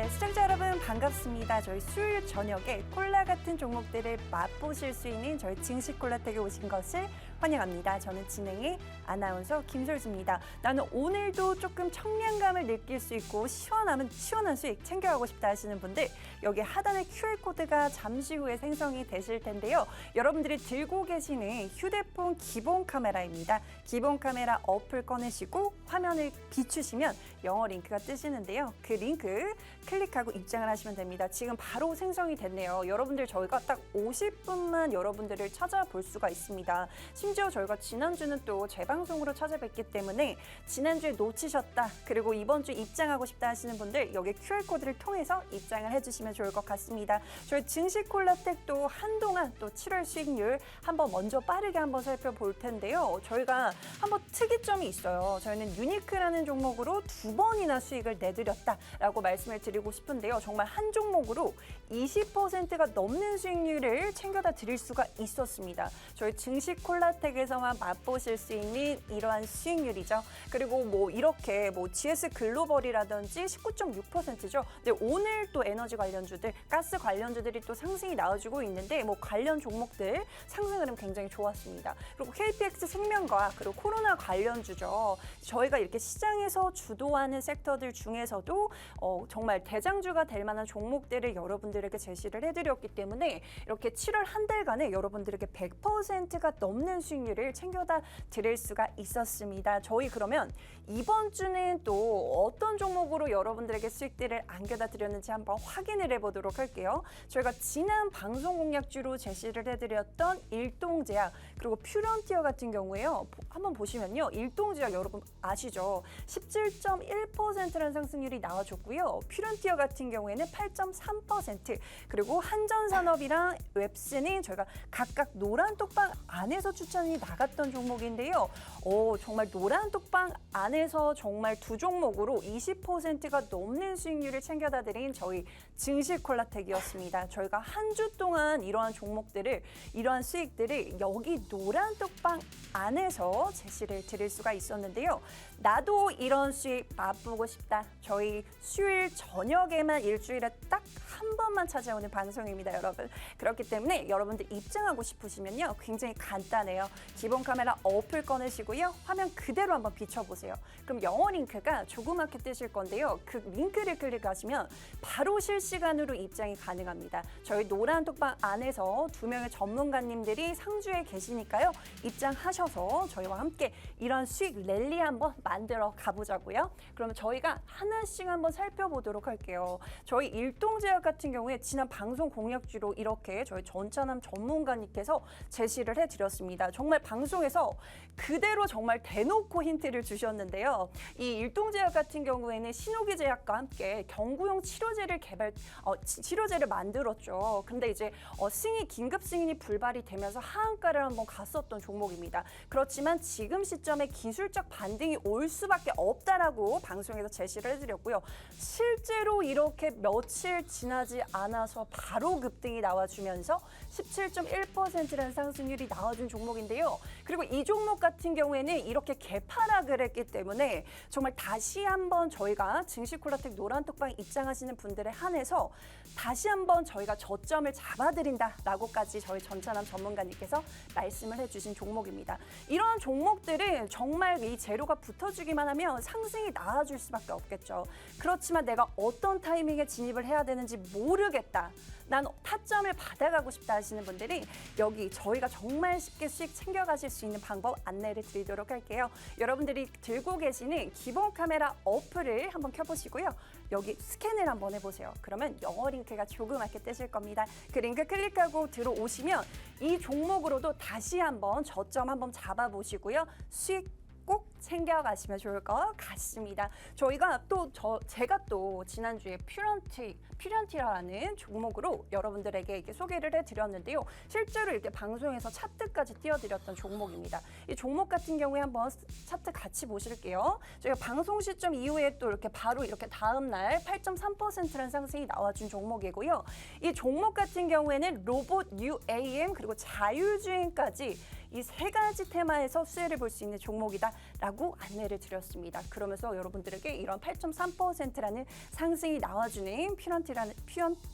네, 시청자 여러분 반갑습니다. 저희 수요일 저녁에 콜라 같은 종목들을 맛보실 수 있는 저희 증시 콜라텍에 오신 것을 환영합니다. 저는 진행의 아나운서 김솔지입니다. 나는 오늘도 조금 청량감을 느낄 수 있고 시원한 수익 챙겨가고 싶다 하시는 분들 여기 하단에 QR코드가 잠시 후에 생성이 되실 텐데요. 여러분들이 들고 계시는 휴대폰 기본 카메라입니다. 기본 카메라 어플 꺼내시고 화면을 비추시면 영어 링크가 뜨시는데요. 그 링크 클릭하고 입장을 하시면 됩니다. 지금 바로 생성이 됐네요. 여러분들 저희가 딱 50분만 여러분들을 찾아볼 수가 있습니다. 심지어 저희가 지난주는 또 재방송으로 찾아뵙기 때문에 지난주에 놓치셨다 그리고 이번 주 입장하고 싶다 하시는 분들 여기 QR코드를 통해서 입장을 해주시면 좋을 것 같습니다. 저희 증시 콜라텍도 한동안 또 7월 수익률 한번 먼저 빠르게 한번 살펴볼 텐데요. 저희가 한번 특이점이 있어요. 저희는 유니크라는 종목으로 2번이나 수익을 내드렸다라고 말씀을 드리고 싶은데요. 정말 한 종목으로 20%가 넘는 수익률을 챙겨다 드릴 수가 있었습니다. 저희 증시 콜라텍에서만 맛보실 수 있는 이러한 수익률이죠. 그리고 뭐 이렇게 뭐 GS 글로벌이라든지 19.6%죠. 근데 오늘 또 에너지 관련주들, 가스 관련주들이 또 상승이 나와주고 있는데 뭐 관련 종목들 상승 흐름 굉장히 좋았습니다. 그리고 KPX 생명과학 그리고 코로나 관련주죠. 저희가 이렇게 시장에서 주도하는 섹터들 중에서도 정말 대장주가 될 만한 종목들을 여러분들에게 제시를 해드렸기 때문에 이렇게 7월 한 달간에 여러분들에게 100%가 넘는 수익률을 챙겨다 드릴 수가 있었습니다. 저희 그러면 이번 주는 또 어떤 종목으로 여러분들에게 수익들을 안겨다 드렸는지 한번 확인을 해보도록 할게요. 저희가 지난 방송 공략주로 제시를 해드렸던 일동제약 그리고 퓨런티어 같은 경우에요. 한번 보시면요. 일동제약 여러분 아시죠? 17.1%라는 상승률이 나와줬고요. 퓨런티어 같은 경우에는 8.3% 그리고 한전산업이랑 웹스는 저희가 각각 노란 톡방 안에서 추천이 나갔던 종목인데요. 정말 노란 톡방 안에서 정말 두 종목으로 20%가 넘는 수익률을 챙겨다 드린 저희 증시 콜라텍이었습니다. 저희가 한 주 동안 이러한 종목들을 이러한 수익들을 여기 노란 톡방 안에서 제시를 드릴 수가 있었는데요. 나도 이런 수익 맛보고 싶다. 저희 수요일 저녁에만 일주일에 딱 한 번만 찾아오는 방송입니다, 여러분. 그렇기 때문에 여러분들 입장하고 싶으시면요. 굉장히 간단해요. 기본 카메라 어플 꺼내시고요. 화면 그대로 한번 비춰보세요. 그럼 영어 링크가 조그맣게 뜨실 건데요. 그 링크를 클릭하시면 바로 실시간으로 입장이 가능합니다. 저희 노란 톡방 안에서 2명의 전문가님들이 상주에 계시니까요. 입장하셔서 저희와 함께 이런 수익 랠리 한번 만들어 가보자고요. 그러면 저희가 하나씩 한번 살펴보도록 할게요. 저희 일동제약 같은 경우에 지난 방송 공략주로 이렇게 저희 전찬함 전문가님께서 제시를 해드렸습니다. 정말 방송에서 그대로 정말 대놓고 힌트를 주셨는데요. 이 일동제약 같은 경우에는 신호기제약과 함께 경구용 치료제를 만들었죠. 근데 이제 긴급 승인이 불발이 되면서 하한가를 한번 갔었던 종목입니다. 그렇지만 지금 시점에 기술적 반등이 올 수밖에 없다라고 방송에서 제시를 해드렸고요. 실제로 이렇게 며칠 지나지 않아서 바로 급등이 나와주면서 17.1%라는 상승률이 나와준 종목인데요. 그리고 이 종목 같은 경우에는 이렇게 개파락을 했기 때문에 정말 다시 한번 저희가 증시 콜라텍 노란 톡방 입장하시는 분들에 한해서 다시 한번 저희가 저점을 잡아드린다라고까지 저희 전찬함 전문가님께서 말씀을 해주신 종목입니다. 이런 종목들은 정말 이 재료가 붙어주기만 하면 상승이 나와줄 수밖에 없겠죠. 그렇지만 내가 어떤 타이밍에 진입을 해야 되는지 모르겠다. 난 타점을 받아가고 싶다 하시는 분들이 여기 저희가 정말 쉽게 수익 챙겨가실 수 있는 방법 안내를 드리도록 할게요. 여러분들이 들고 계시는 기본 카메라 어플을 한번 켜보시고요. 여기 스캔을 한번 해보세요. 그러면 영어 링크가 조그맣게 뜨실 겁니다. 그 링크 클릭하고 들어오시면 이 종목으로도 다시 한번 저점 한번 잡아보시고요. 수익 꼭 챙겨가시면 좋을 것 같습니다. 제가 또 지난주에 퓨런티라는 종목으로 여러분들에게 이렇게 소개를 해드렸는데요. 실제로 이렇게 방송에서 차트까지 띄워드렸던 종목입니다. 이 종목 같은 경우에 한번 차트 같이 보실게요. 저희가 방송 시점 이후에 또 이렇게 바로 이렇게 다음 날 8.3%라는 상승이 나와준 종목이고요. 이 종목 같은 경우에는 로봇 UAM 그리고 자율주행까지 이 세 가지 테마에서 수혜를 볼 수 있는 종목이다라고 안내를 드렸습니다. 그러면서 여러분들에게 이런 8.3%라는 상승이 나와주는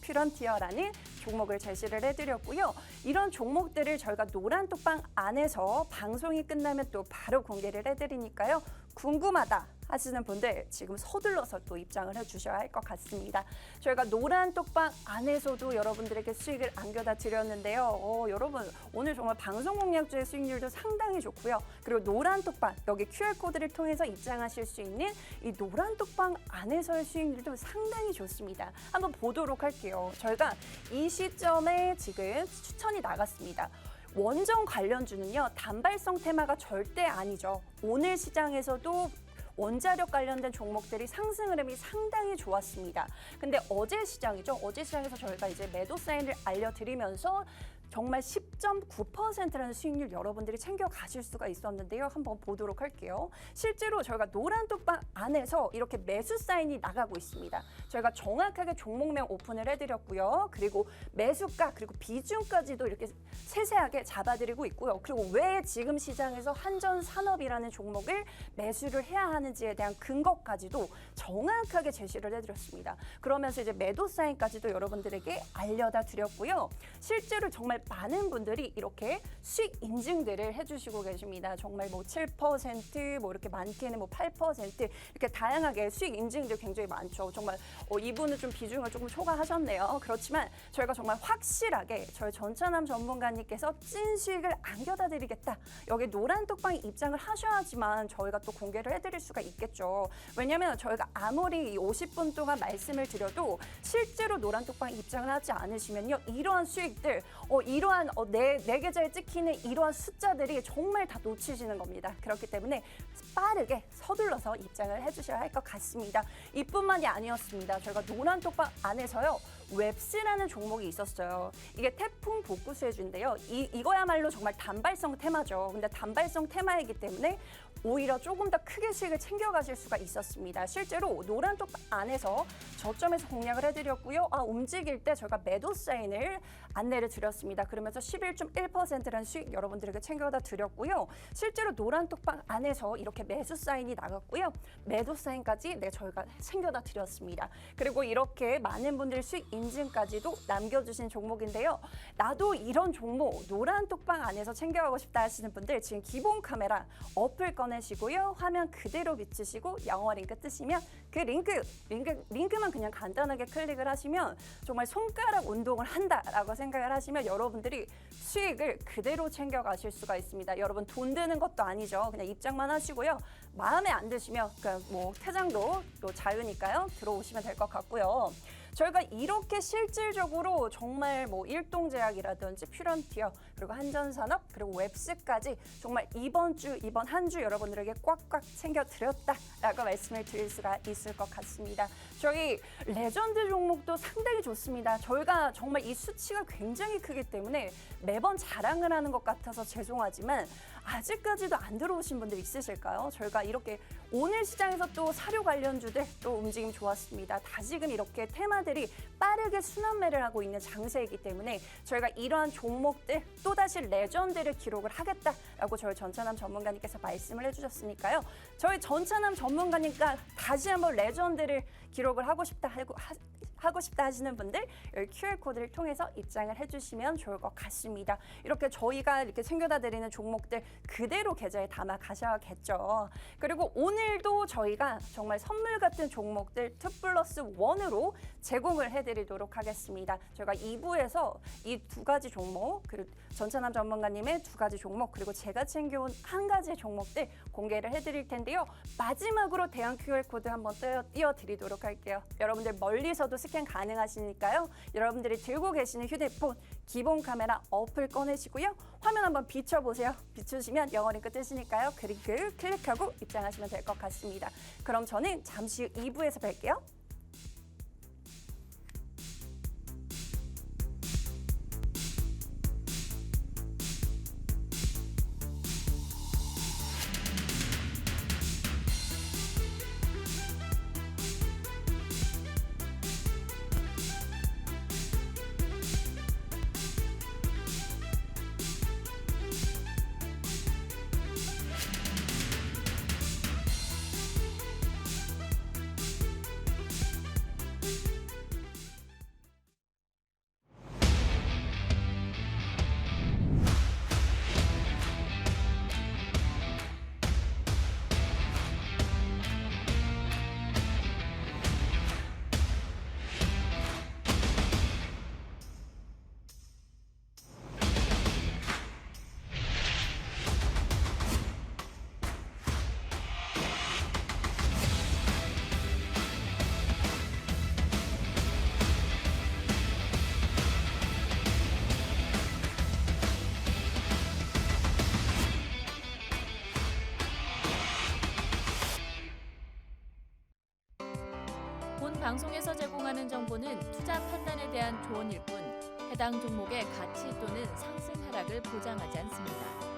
퓨런티어라는 종목을 제시를 해드렸고요. 이런 종목들을 저희가 노란톡방 안에서 방송이 끝나면 또 바로 공개를 해드리니까요. 궁금하다 하시는 분들 지금 서둘러서 또 입장을 해주셔야 할 것 같습니다. 저희가 노란톡방 안에서도 여러분들에게 수익을 안겨다 드렸는데요. 여러분 오늘 정말 방송 공략주의 수익률도 상당히 좋고요. 그리고 노란톡방 여기 QR코드를 통해서 입장하실 수 있는 이 노란톡방 안에서의 수익률도 상당히 좋습니다. 한번 보도록 할게요. 저희가 이 시점에 지금 추천이 나갔습니다. 원전 관련주는요, 단발성 테마가 절대 아니죠. 오늘 시장에서도 원자력 관련된 종목들이 상승 흐름이 상당히 좋았습니다. 근데 어제 시장이죠. 어제 시장에서 저희가 이제 매도 사인을 알려드리면서 정말 10.9%라는 수익률 여러분들이 챙겨 가실 수가 있었는데요. 한번 보도록 할게요. 실제로 저희가 노란톡방 안에서 이렇게 매수 사인이 나가고 있습니다. 저희가 정확하게 종목명 오픈을 해드렸고요. 그리고 매수가 그리고 비중까지도 이렇게 세세하게 잡아드리고 있고요. 그리고 왜 지금 시장에서 한전산업이라는 종목을 매수를 해야 하는지에 대한 근거까지도 정확하게 제시를 해드렸습니다. 그러면서 이제 매도 사인까지도 여러분들에게 알려다 드렸고요. 실제로 정말 많은 분들이 이렇게 수익 인증들을 해주시고 계십니다. 정말 뭐 7%, 뭐 이렇게 많게는 뭐 8% 이렇게 다양하게 수익 인증들 굉장히 많죠. 정말 이분은 좀 비중을 조금 초과하셨네요. 그렇지만 저희가 정말 확실하게 저희 전찬남 전문가님께서 찐 수익을 안겨다 드리겠다. 여기 노란톡방에 입장을 하셔야지만 저희가 또 공개를 해드릴 수가 있겠죠. 왜냐하면 저희가 아무리 50분 동안 말씀을 드려도 실제로 노란톡방에 입장을 하지 않으시면요. 이러한 수익들, 이러한 내 계좌에 찍히는 이러한 숫자들이 정말 다 놓치시는 겁니다. 그렇기 때문에 빠르게 서둘러서 입장을 해주셔야 할 것 같습니다. 이뿐만이 아니었습니다. 저희가 노란톡방 안에서요. 웹스라는 종목이 있었어요. 이게 태풍 복구수혜주인데요. 이거야말로 정말 단발성 테마죠. 근데 단발성 테마이기 때문에 오히려 조금 더 크게 수익을 챙겨가실 수가 있었습니다. 실제로 노란톡방 안에서 저점에서 공략을 해드렸고요. 움직일 때 저희가 매도 사인을 안내를 드렸습니다. 그러면서 11.1%라는 수익 여러분들에게 챙겨다 드렸고요. 실제로 노란톡방 안에서 이렇게 매수 사인이 나갔고요. 매도 사인까지 저희가 챙겨다 드렸습니다. 그리고 이렇게 많은 분들이 수익 인증까지도 남겨주신 종목인데요. 나도 이런 종목 노란톡방 안에서 챙겨가고 싶다 하시는 분들 지금 기본 카메라 어플 꺼내시고요. 화면 그대로 비추시고 영어 링크 뜨시면 그 링크만 그냥 간단하게 클릭을 하시면 정말 손가락 운동을 한다라고 생각을 하시면 여러분들이 수익을 그대로 챙겨가실 수가 있습니다. 여러분 돈 드는 것도 아니죠. 그냥 입장만 하시고요. 마음에 안 드시면 그냥 뭐 퇴장도 또 자유니까요. 들어오시면 될 것 같고요. 저희가 이렇게 실질적으로 정말 뭐 일동제약이라든지 퓨런티어 그리고 한전산업 그리고 웹스까지 정말 이번 한 주 여러분들에게 꽉꽉 챙겨드렸다라고 말씀을 드릴 수가 있을 것 같습니다. 저희 레전드 종목도 상당히 좋습니다. 저희가 정말 이 수치가 굉장히 크기 때문에 매번 자랑을 하는 것 같아서 죄송하지만 아직까지도 안 들어오신 분들 있으실까요? 저희가 이렇게 오늘 시장에서 또 사료 관련주들 또 움직임 좋았습니다. 다시금 이렇게 테마들이 빠르게 순환매를 하고 있는 장세이기 때문에 저희가 이러한 종목들 또다시 레전드를 기록을 하겠다라고 저희 전찬남 전문가님께서 말씀을 해주셨으니까요. 저희 전찬남 전문가님과 다시 한번 레전드를 기록을 하고 싶다 하시는 분들 여기 QR코드를 통해서 입장을 해주시면 좋을 것 같습니다. 이렇게 저희가 이렇게 챙겨다 드리는 종목들 그대로 계좌에 담아 가셔야겠죠. 그리고 오늘도 저희가 정말 선물 같은 종목들 2+1으로 제공을 해드리도록 하겠습니다. 저희가 2부에서 이 두 가지 종목 그리고 전찬남 전문가님의 두 가지 종목 그리고 제가 챙겨온 한 가지 종목들 공개를 해드릴 텐데요. 마지막으로 대형 QR코드 한번 띄워드리도록 할게요. 여러분들 멀리서도 스캔 가능하시니까요. 여러분들이 들고 계시는 휴대폰 기본 카메라 어플 꺼내시고요. 화면 한번 비춰보세요. 비추시면 영어 링크 뜨시니까요. 그 링크 클릭하고 입장하시면 될 것 같습니다. 그럼 저는 잠시 후 2부에서 뵐게요. 본 방송에서 제공하는 정보는 투자 판단에 대한 조언일 뿐 해당 종목의 가치 또는 상승 하락을 보장하지 않습니다.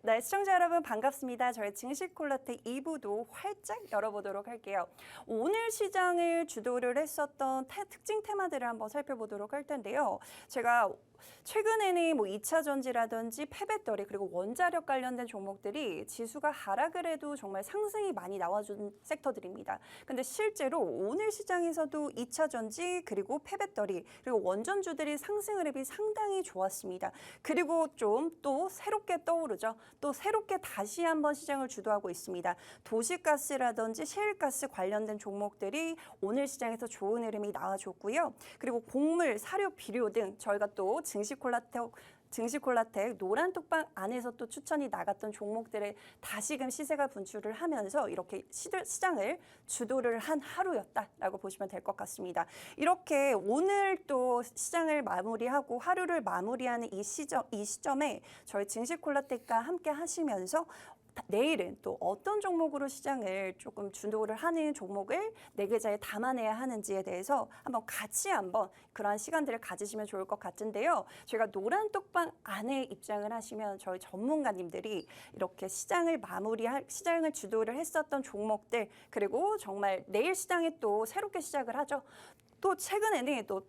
네, 시청자 여러분 반갑습니다. 저희 증시콜라텍 2부도 활짝 열어보도록 할게요. 오늘 시장을 주도를 했었던 특징 테마들을 한번 살펴보도록 할 텐데요. 제가 최근에는 뭐 2차 전지라든지 폐배터리 그리고 원자력 관련된 종목들이 지수가 하락을 해도 정말 상승이 많이 나와준 섹터들입니다. 근데 실제로 오늘 시장에서도 2차 전지 그리고 폐배터리 그리고 원전주들이 상승 흐름이 상당히 좋았습니다. 그리고 좀 또 새롭게 떠오르죠. 또 새롭게 다시 한번 시장을 주도하고 있습니다. 도시가스라든지 셰일가스 관련된 종목들이 오늘 시장에서 좋은 흐름이 나와줬고요. 그리고 곡물, 사료, 비료 등 저희가 또 증시콜라텍 노란톡방 안에서 또 추천이 나갔던 종목들에 다시금 시세가 분출을 하면서 이렇게 시장을 주도를 한 하루였다라고 보시면 될 것 같습니다. 이렇게 오늘 또 시장을 마무리하고 하루를 마무리하는 이 시점에 저희 증시콜라텍과 함께 하시면서 내일은 또 어떤 종목으로 시장을 조금 주도를 하는 종목을 내 계좌에 담아내야 하는지에 대해서 한번 그러한 시간들을 가지시면 좋을 것 같은데요. 저희가 노란톡방 안에 입장을 하시면 저희 전문가님들이 이렇게 시장을 주도를 했었던 종목들 그리고 정말 내일 시장에 또 새롭게 시작을 하죠. 또 최근에는 또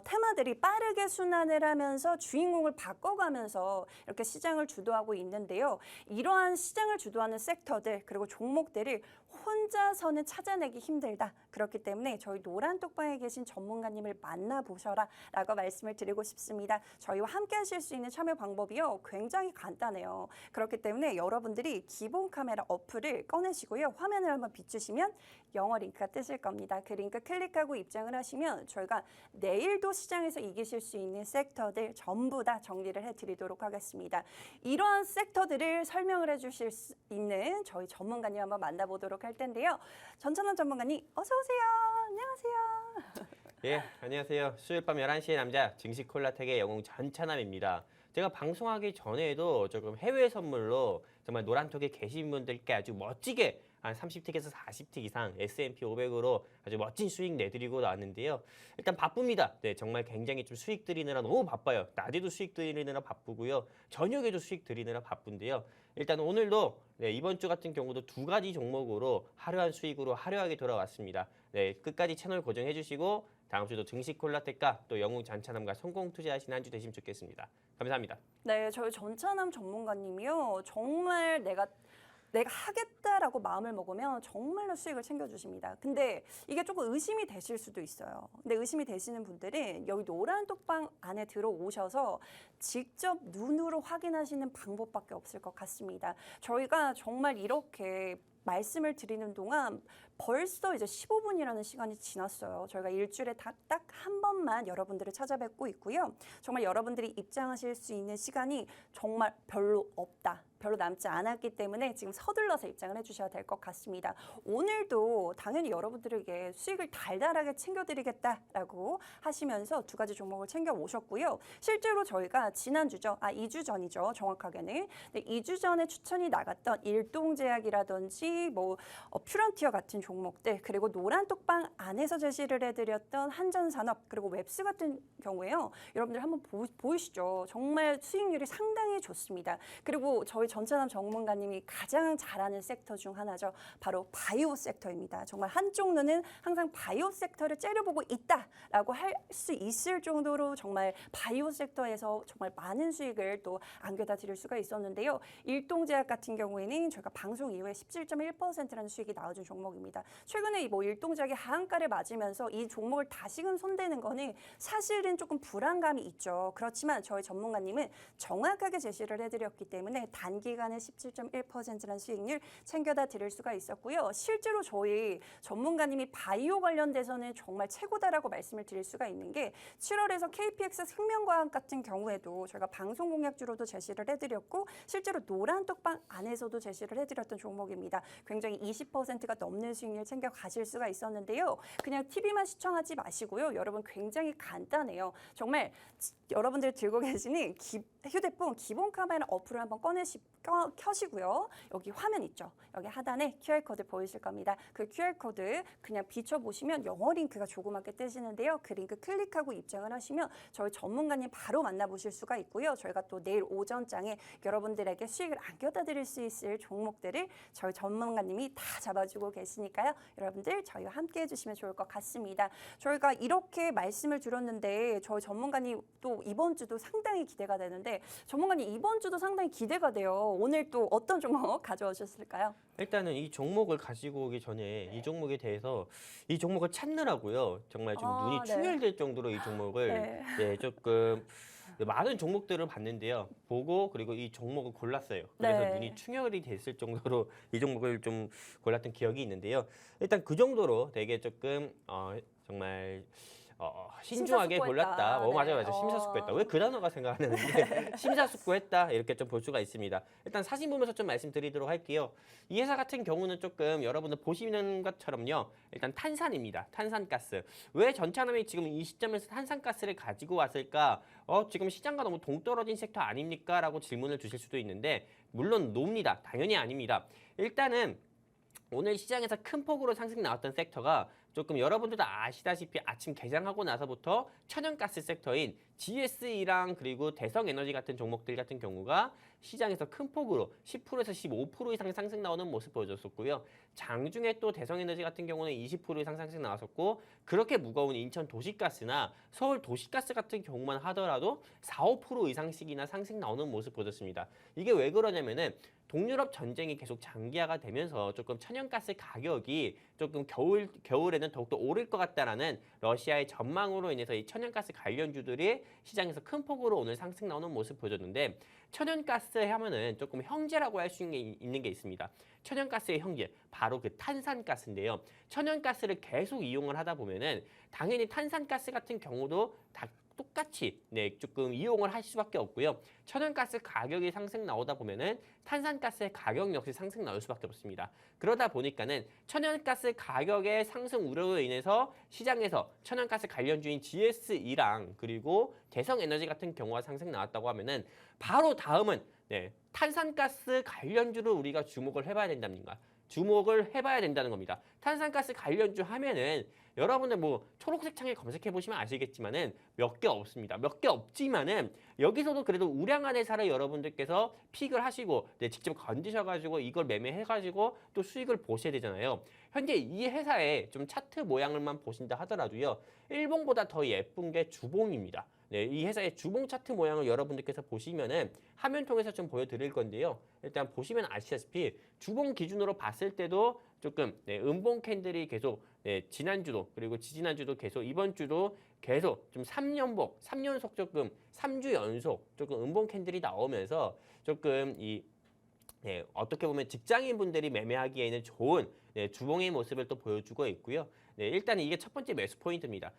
테마들이 빠르게 순환을 하면서 주인공을 바꿔가면서 이렇게 시장을 주도하고 있는데요. 이러한 시장을 주도하는 섹터들 그리고 종목들을 혼자서는 찾아내기 힘들다. 그렇기 때문에 저희 노란톡방에 계신 전문가님을 만나보셔라 라고 말씀을 드리고 싶습니다. 저희와 함께 하실 수 있는 참여 방법이요. 굉장히 간단해요. 그렇기 때문에 여러분들이 기본 카메라 어플을 꺼내시고요. 화면을 한번 비추시면 영어 링크가 뜨실 겁니다. 그 링크 클릭하고 입장을 하시면 저희가 내일도 시장에서 이기실 수 있는 섹터들 전부 다 정리를 해드리도록 하겠습니다. 이러한 섹터들을 설명을 해주실 수 있는 저희 전문가님 한번 만나보도록 할 텐데요. 전찬원 전문가님 어서 오세요. 안녕하세요. 예, 안녕하세요. 수요일 밤 11시의 남자 증시콜라텍의 영웅 전찬남입니다. 제가 방송하기 전에도 조금 해외 선물로 정말 노란톡에 계신 분들께 아주 멋지게 한 30틱에서 40틱 이상 S&P 500으로 아주 멋진 수익 내드리고 나왔는데요. 일단 바쁩니다. 네, 정말 굉장히 좀 수익 드리느라 너무 바빠요. 낮에도 수익 드리느라 바쁘고요. 저녁에도 수익 드리느라 바쁜데요. 일단 오늘도 이번 주 같은 경우도 두 가지 종목으로 화려한 수익으로 화려하게 돌아왔습니다. 네, 끝까지 채널 고정해 주시고 다음 주도 증시콜라텍과 또 영웅 전찬남과 성공 투자하시는 한 주 되시면 좋겠습니다. 감사합니다. 네, 저희 전찬남 전문가님이요. 정말 내가 하겠다라고 마음을 먹으면 정말로 수익을 챙겨주십니다. 근데 이게 조금 의심이 되실 수도 있어요. 근데 의심이 되시는 분들은 여기 노란톡방 안에 들어오셔서 직접 눈으로 확인하시는 방법밖에 없을 것 같습니다. 저희가 정말 이렇게 말씀을 드리는 동안 벌써 이제 15분이라는 시간이 지났어요. 저희가 일주일에 딱 한 번만 여러분들을 찾아뵙고 있고요. 정말 여러분들이 입장하실 수 있는 시간이 정말 별로 남지 않았기 때문에 지금 서둘러서 입장을 해주셔야 될 것 같습니다. 오늘도 당연히 여러분들에게 수익을 달달하게 챙겨드리겠다라고 하시면서 두 가지 종목을 챙겨 오셨고요. 실제로 저희가 지난주죠. 2주 전이죠. 정확하게는. 2주 전에 추천이 나갔던 일동제약이라든지 퓨런티어 같은 종목들 그리고 노란톡방 안에서 제시를 해드렸던 한전산업 그리고 웹스 같은 경우에요. 여러분들 한번 보이시죠? 정말 수익률이 상당히 좋습니다. 그리고 저희 전찬남 전문가님이 가장 잘하는 섹터 중 하나죠. 바로 바이오 섹터입니다. 정말 한쪽 눈은 항상 바이오 섹터를 째려보고 있다라고 할 수 있을 정도로 정말 바이오 sek터에서 정말 많은 수익을 또 안겨다 드릴 수가 있었는데요. 일동제약 같은 경우에는 저희가 방송 이후에 17.1%라는 수익이 나와준 종목입니다. 최근에 일동제약이 하한가를 맞으면서 이 종목을 다시금 손대는 거는 사실은 조금 불안감이 있죠. 그렇지만 저희 전문가님은 정확하게 제시를 해드렸기 때문에 단기 단기간에 17.1%라는 수익률 챙겨다 드릴 수가 있었고요. 실제로 저희 전문가님이 바이오 관련돼서는 정말 최고다라고 말씀을 드릴 수가 있는 게 7월에서 KPX 생명과학 같은 경우에도 저희가 방송 공약주로도 제시를 해드렸고 실제로 노란 톡방 안에서도 제시를 해드렸던 종목입니다. 굉장히 20%가 넘는 수익률 챙겨 가실 수가 있었는데요. 그냥 TV만 시청하지 마시고요. 여러분 굉장히 간단해요. 정말 여러분들 들고 계시는 휴대폰 기본 카메라 어플을 한번 켜시고요. 여기 화면 있죠. 여기 하단에 QR코드 보이실 겁니다. 그 QR코드 그냥 비춰보시면 영어 링크가 조그맣게 뜨시는데요. 그 링크 클릭하고 입장을 하시면 저희 전문가님 바로 만나보실 수가 있고요. 저희가 또 내일 오전장에 여러분들에게 수익을 안겨다 드릴 수 있을 종목들을 저희 전문가님이 다 잡아주고 계시니까요. 여러분들 저희와 함께 해주시면 좋을 것 같습니다. 저희가 이렇게 말씀을 드렸는데 저희 전문가님 또 이번 주도 상당히 기대가 되는데 전문가님 이번 주도 상당히 기대가 돼요. 오늘 또 어떤 종목 가져오셨을까요? 일단은 이 종목을 가지고 오기 전에 이 종목에 대해서 이 종목을 찾느라고요. 정말 좀 눈이 네. 충혈될 정도로 이 종목을 네. 네, 조금 많은 종목들을 봤는데요. 보고 그리고 이 종목을 골랐어요. 그래서 네. 눈이 충혈이 됐을 정도로 이 종목을 좀 골랐던 기억이 있는데요. 일단 그 정도로 되게 조금 정말 신중하게 심사숙고했다. 골랐다. 네. 맞아요. 심사숙고했다. 왜 그 단어가 생각나는데 심사숙고했다 이렇게 좀 볼 수가 있습니다. 일단 사진 보면서 좀 말씀드리도록 할게요. 이 회사 같은 경우는 조금 여러분들 보시는 것처럼요. 일단 탄산입니다. 탄산가스. 왜 전차남이 지금 이 시점에서 탄산가스를 가지고 왔을까? 지금 시장과 너무 동떨어진 섹터 아닙니까? 라고 질문을 주실 수도 있는데 물론 노입니다. 당연히 아닙니다. 일단은 오늘 시장에서 큰 폭으로 상승 나왔던 섹터가 조금 여러분들도 아시다시피 아침 개장하고 나서부터 천연가스 섹터인 GSE랑 그리고 대성에너지 같은 종목들 같은 경우가 시장에서 큰 폭으로 10%에서 15% 이상 상승 나오는 모습 보여줬었고요. 장중에 또 대성에너지 같은 경우는 20% 이상 상승 나왔었고 그렇게 무거운 인천 도시가스나 서울 도시가스 같은 경우만 하더라도 4, 5% 이상씩이나 상승 나오는 모습 보여줬습니다. 이게 왜 그러냐면은 동유럽 전쟁이 계속 장기화가 되면서 조금 천연가스 가격이 조금 겨울에는 더욱더 오를 것 같다라는 러시아의 전망으로 인해서 이 천연가스 관련주들이 시장에서 큰 폭으로 오늘 상승 나오는 모습 보여줬는데 천연가스 하면은 조금 형제라고 할 수 있는 게 있습니다. 천연가스의 형제, 바로 그 탄산가스인데요. 천연가스를 계속 이용을 하다 보면은 당연히 탄산가스 같은 경우도 다 똑같이 조금 이용을 할 수밖에 없고요. 천연가스 가격이 상승 나오다 보면은 탄산가스의 가격 역시 상승 나올 수밖에 없습니다. 그러다 보니까는 천연가스 가격의 상승 우려로 인해서 시장에서 천연가스 관련주인 GSE랑 그리고 대성에너지 같은 경우가 상승 나왔다고 하면은 바로 다음은 탄산가스 관련주를 우리가 주목을 해봐야 된답니다. 주목을 해봐야 된다는 겁니다. 탄산가스 관련주 하면은 여러분들 뭐 초록색 창에 검색해 보시면 아시겠지만은 몇 개 없습니다. 몇 개 없지만은 여기서도 그래도 우량한 회사를 여러분들께서 픽을 하시고 직접 건드셔가지고 이걸 매매해가지고 또 수익을 보셔야 되잖아요. 현재 이 회사의 좀 차트 모양을만 보신다 하더라도요. 일봉보다 더 예쁜 게 주봉입니다. 이 회사의 주봉 차트 모양을 여러분들께서 보시면은 화면 통해서 좀 보여드릴 건데요. 일단 보시면 아시다시피 주봉 기준으로 봤을 때도 조금 음봉 캔들이 계속 지난주도 그리고 지지난주도 계속 이번 주도 계속 좀 3연속 조금 3주 연속 조금 음봉 캔들이 나오면서 조금 어떻게 보면 직장인 분들이 매매하기에는 좋은 주봉의 모습을 또 보여주고 있고요. 일단 이게 첫 번째 매수 포인트입니다.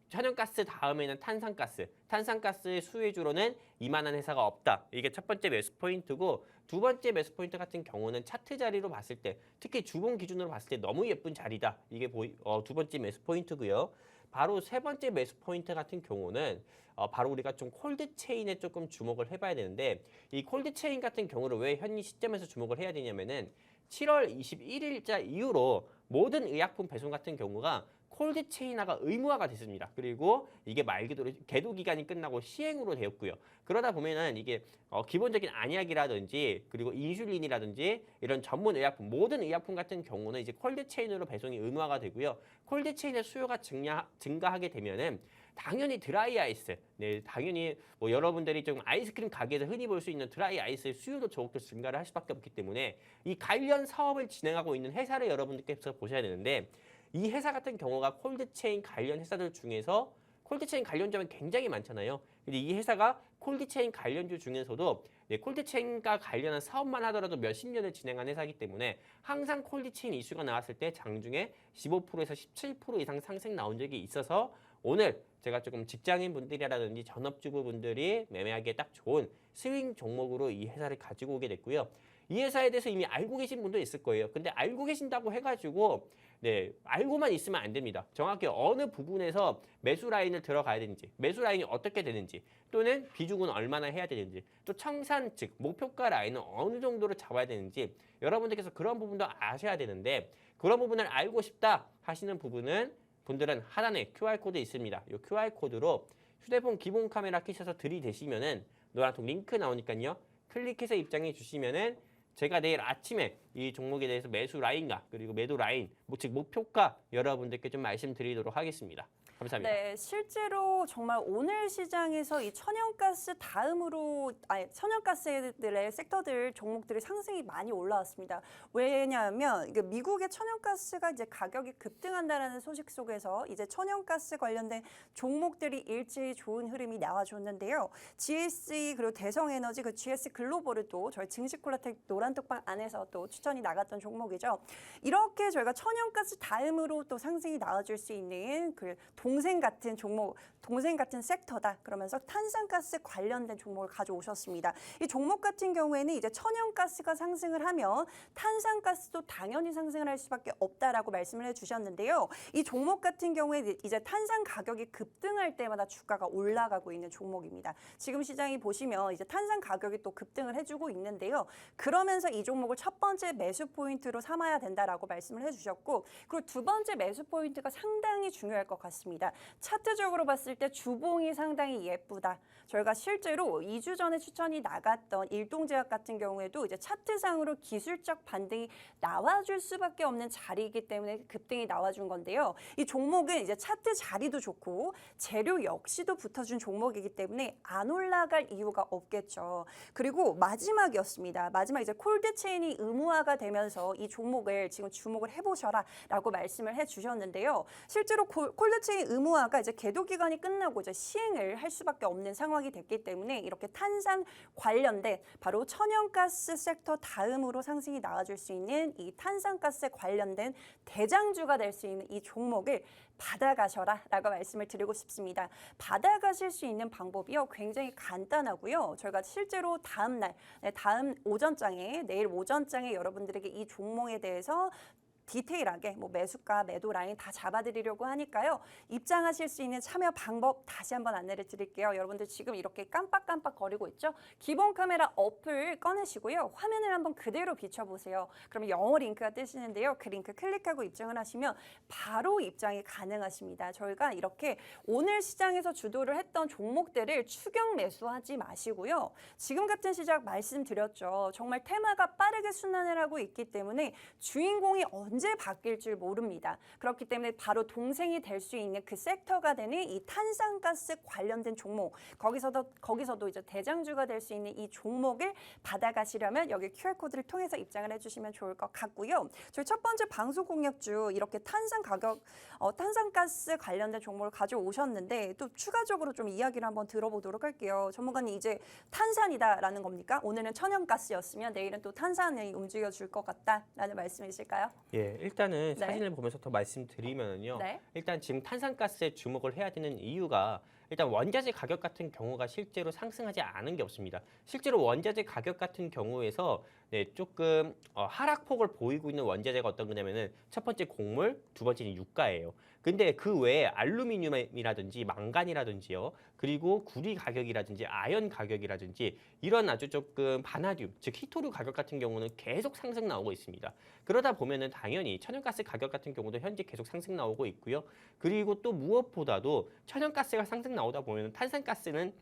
천연가스 다음에는 탄산가스. 탄산가스의 수혜주로는 이만한 회사가 없다. 이게 첫 번째 매수 포인트고 두 번째 매수 포인트 같은 경우는 차트 자리로 봤을 때 특히 주봉 기준으로 봤을 때 너무 예쁜 자리다. 이게 두 번째 매수 포인트고요. 바로 세 번째 매수 포인트 같은 경우는 바로 우리가 좀 콜드 체인에 조금 주목을 해봐야 되는데 이 콜드 체인 같은 경우를 왜 현 시점에서 주목을 해야 되냐면은 7월 21일자 이후로 모든 의약품 배송 같은 경우가 콜드 체인화가 의무화가 됐습니다. 그리고 이게 말 그대로 계도 기간이 끝나고 시행으로 되었고요. 그러다 보면은 이게 기본적인 안약이라든지 그리고 인슐린이라든지 이런 전문 의약품 모든 의약품 같은 경우는 이제 콜드 체인으로 배송이 의무화가 되고요. 콜드 체인의 수요가 증가하게 되면은 당연히 드라이 아이스, 당연히 뭐 여러분들이 좀 아이스크림 가게에서 흔히 볼 수 있는 드라이 아이스의 수요도 더욱더 증가를 할 수밖에 없기 때문에 이 관련 사업을 진행하고 있는 회사를 여러분들께서 보셔야 되는데 이 회사 같은 경우가 콜드체인 관련 회사들 중에서 콜드체인 관련주는 굉장히 많잖아요. 근데 이 회사가 콜드체인 관련주 중에서도 콜드체인과 관련한 사업만 하더라도 몇십 년을 진행한 회사이기 때문에 항상 콜드체인 이슈가 나왔을 때 장중에 15%에서 17% 이상 상승 나온 적이 있어서 오늘 제가 조금 직장인 분들이라든지 전업주부분들이 매매하기에 딱 좋은 스윙 종목으로 이 회사를 가지고 오게 됐고요. 이 회사에 대해서 이미 알고 계신 분도 있을 거예요. 근데 알고 계신다고 해가지고 알고만 있으면 안 됩니다. 정확히 어느 부분에서 매수 라인을 들어가야 되는지, 매수 라인이 어떻게 되는지, 또는 비중은 얼마나 해야 되는지, 또 청산 즉 목표가 라인은 어느 정도로 잡아야 되는지 여러분들께서 그런 부분도 아셔야 되는데 그런 부분을 알고 싶다 하시는 분들은 하단에 QR코드 있습니다. 이 QR코드로 휴대폰 기본 카메라 켜셔서 들이대시면은 노란통 링크 나오니까요. 클릭해서 입장해 주시면은 제가 내일 아침에 이 종목에 대해서 매수 라인과 그리고 매도 라인, 즉 목표가 여러분들께 좀 말씀드리도록 하겠습니다. 감사합니다. 네, 실제로 정말 오늘 시장에서 이 천연가스 다음으로 천연가스들의 섹터들 종목들이 상승이 많이 올라왔습니다. 왜냐하면 이게 미국의 천연가스가 이제 가격이 급등한다라는 소식 속에서 이제 천연가스 관련된 종목들이 일제히 좋은 흐름이 나와줬는데요. GSE 그리고 대성에너지 그 GS 글로벌을 또 저희 증시콜라텍 노란톡방 안에서 또 추천이 나갔던 종목이죠. 이렇게 저희가 천연가스 다음으로 또 상승이 나와줄 수 있는 그 동생 같은 종목, 동생 같은 섹터다. 그러면서 탄산가스 관련된 종목을 가져오셨습니다. 이 종목 같은 경우에는 이제 천연가스가 상승을 하면 탄산가스도 당연히 상승을 할 수밖에 없다라고 말씀을 해주셨는데요. 이 종목 같은 경우에 이제 탄산 가격이 급등할 때마다 주가가 올라가고 있는 종목입니다. 지금 시장이 보시면 이제 탄산 가격이 또 급등을 해주고 있는데요. 그러면서 이 종목을 첫 번째 매수 포인트로 삼아야 된다라고 말씀을 해주셨고, 그리고 두 번째 매수 포인트가 상당히 중요할 것 같습니다. 차트적으로 봤을 때 주봉이 상당히 예쁘다. 저희가 실제로 2주 전에 추천이 나갔던 일동제약 같은 경우에도 이제 차트상으로 기술적 반등이 나와줄 수밖에 없는 자리이기 때문에 급등이 나와준 건데요. 이 종목은 이제 차트 자리도 좋고 재료 역시도 붙어준 종목이기 때문에 안 올라갈 이유가 없겠죠. 그리고 마지막이었습니다. 마지막 이제 콜드체인이 의무화가 되면서 이 종목을 지금 주목을 해보셔라라고 말씀을 해주셨는데요. 실제로 콜드체인 의무화가 이제 계도 기간이 끝나고 이제 시행을 할 수밖에 없는 상황이 됐기 때문에 이렇게 탄산 관련된 바로 천연가스 섹터 다음으로 상승이 나와줄 수 있는 이 탄산가스 관련된 대장주가 될 수 있는 이 종목을 받아가셔라라고 말씀을 드리고 싶습니다. 받아가실 수 있는 방법이요 굉장히 간단하고요. 저희가 실제로 다음 오전장에 내일 오전장에 여러분들에게 이 종목에 대해서 디테일하게 뭐 매수가, 매도 라인 다 잡아드리려고 하니까요. 입장하실 수 있는 참여 방법 다시 한번 안내를 드릴게요. 여러분들 지금 이렇게 깜빡깜빡 거리고 있죠? 기본 카메라 어플 꺼내시고요. 화면을 한번 그대로 비춰보세요. 그러면 영어 링크가 뜨시는데요. 그 링크 클릭하고 입장을 하시면 바로 입장이 가능하십니다. 저희가 이렇게 오늘 시장에서 주도를 했던 종목들을 추격 매수하지 마시고요. 지금 같은 시장 말씀드렸죠. 정말 테마가 빠르게 순환을 하고 있기 때문에 주인공이 언제 바뀔 줄 모릅니다. 그렇기 때문에 바로 동생이 될 수 있는 그 섹터가 되는 이 탄산가스 관련된 종목, 거기서도 이제 대장주가 될 수 있는 이 종목을 받아가시려면 여기 QR코드를 통해서 입장을 해주시면 좋을 것 같고요. 저희 첫 번째 방송 공략주 이렇게 탄산가스 관련된 종목을 가져오셨는데 또 추가적으로 좀 이야기를 한번 들어보도록 할게요. 전문가님 이제 탄산이다라는 겁니까? 오늘은 천연가스였으면 내일은 또 탄산이 움직여줄 것 같다라는 말씀이실까요? 예, 일단은 네. 사진을 보면서 더 말씀드리면요. 네. 일단 지금 탄산가스에 주목을 해야 되는 이유가 일단 원자재 가격 같은 경우가 실제로 상승하지 않은 게 없습니다. 실제로 원자재 가격 같은 경우에서 조금 하락폭을 보이고 있는 원자재가 어떤 거냐면은 첫 번째 곡물, 두 번째는 유가예요. 근데 그 외에 알루미늄이라든지 망간이라든지요. 그리고 구리 가격이라든지 아연 가격이라든지 이런 아주 조금 바나듐, 즉 히토류 가격 같은 경우는 계속 상승 나오고 있습니다. 그러다 보면은 당연히 천연가스 가격 같은 경우도 현재 계속 상승 나오고 있고요. 그리고 또 무엇보다도 천연가스가 상승 나오다 보면은 탄산가스는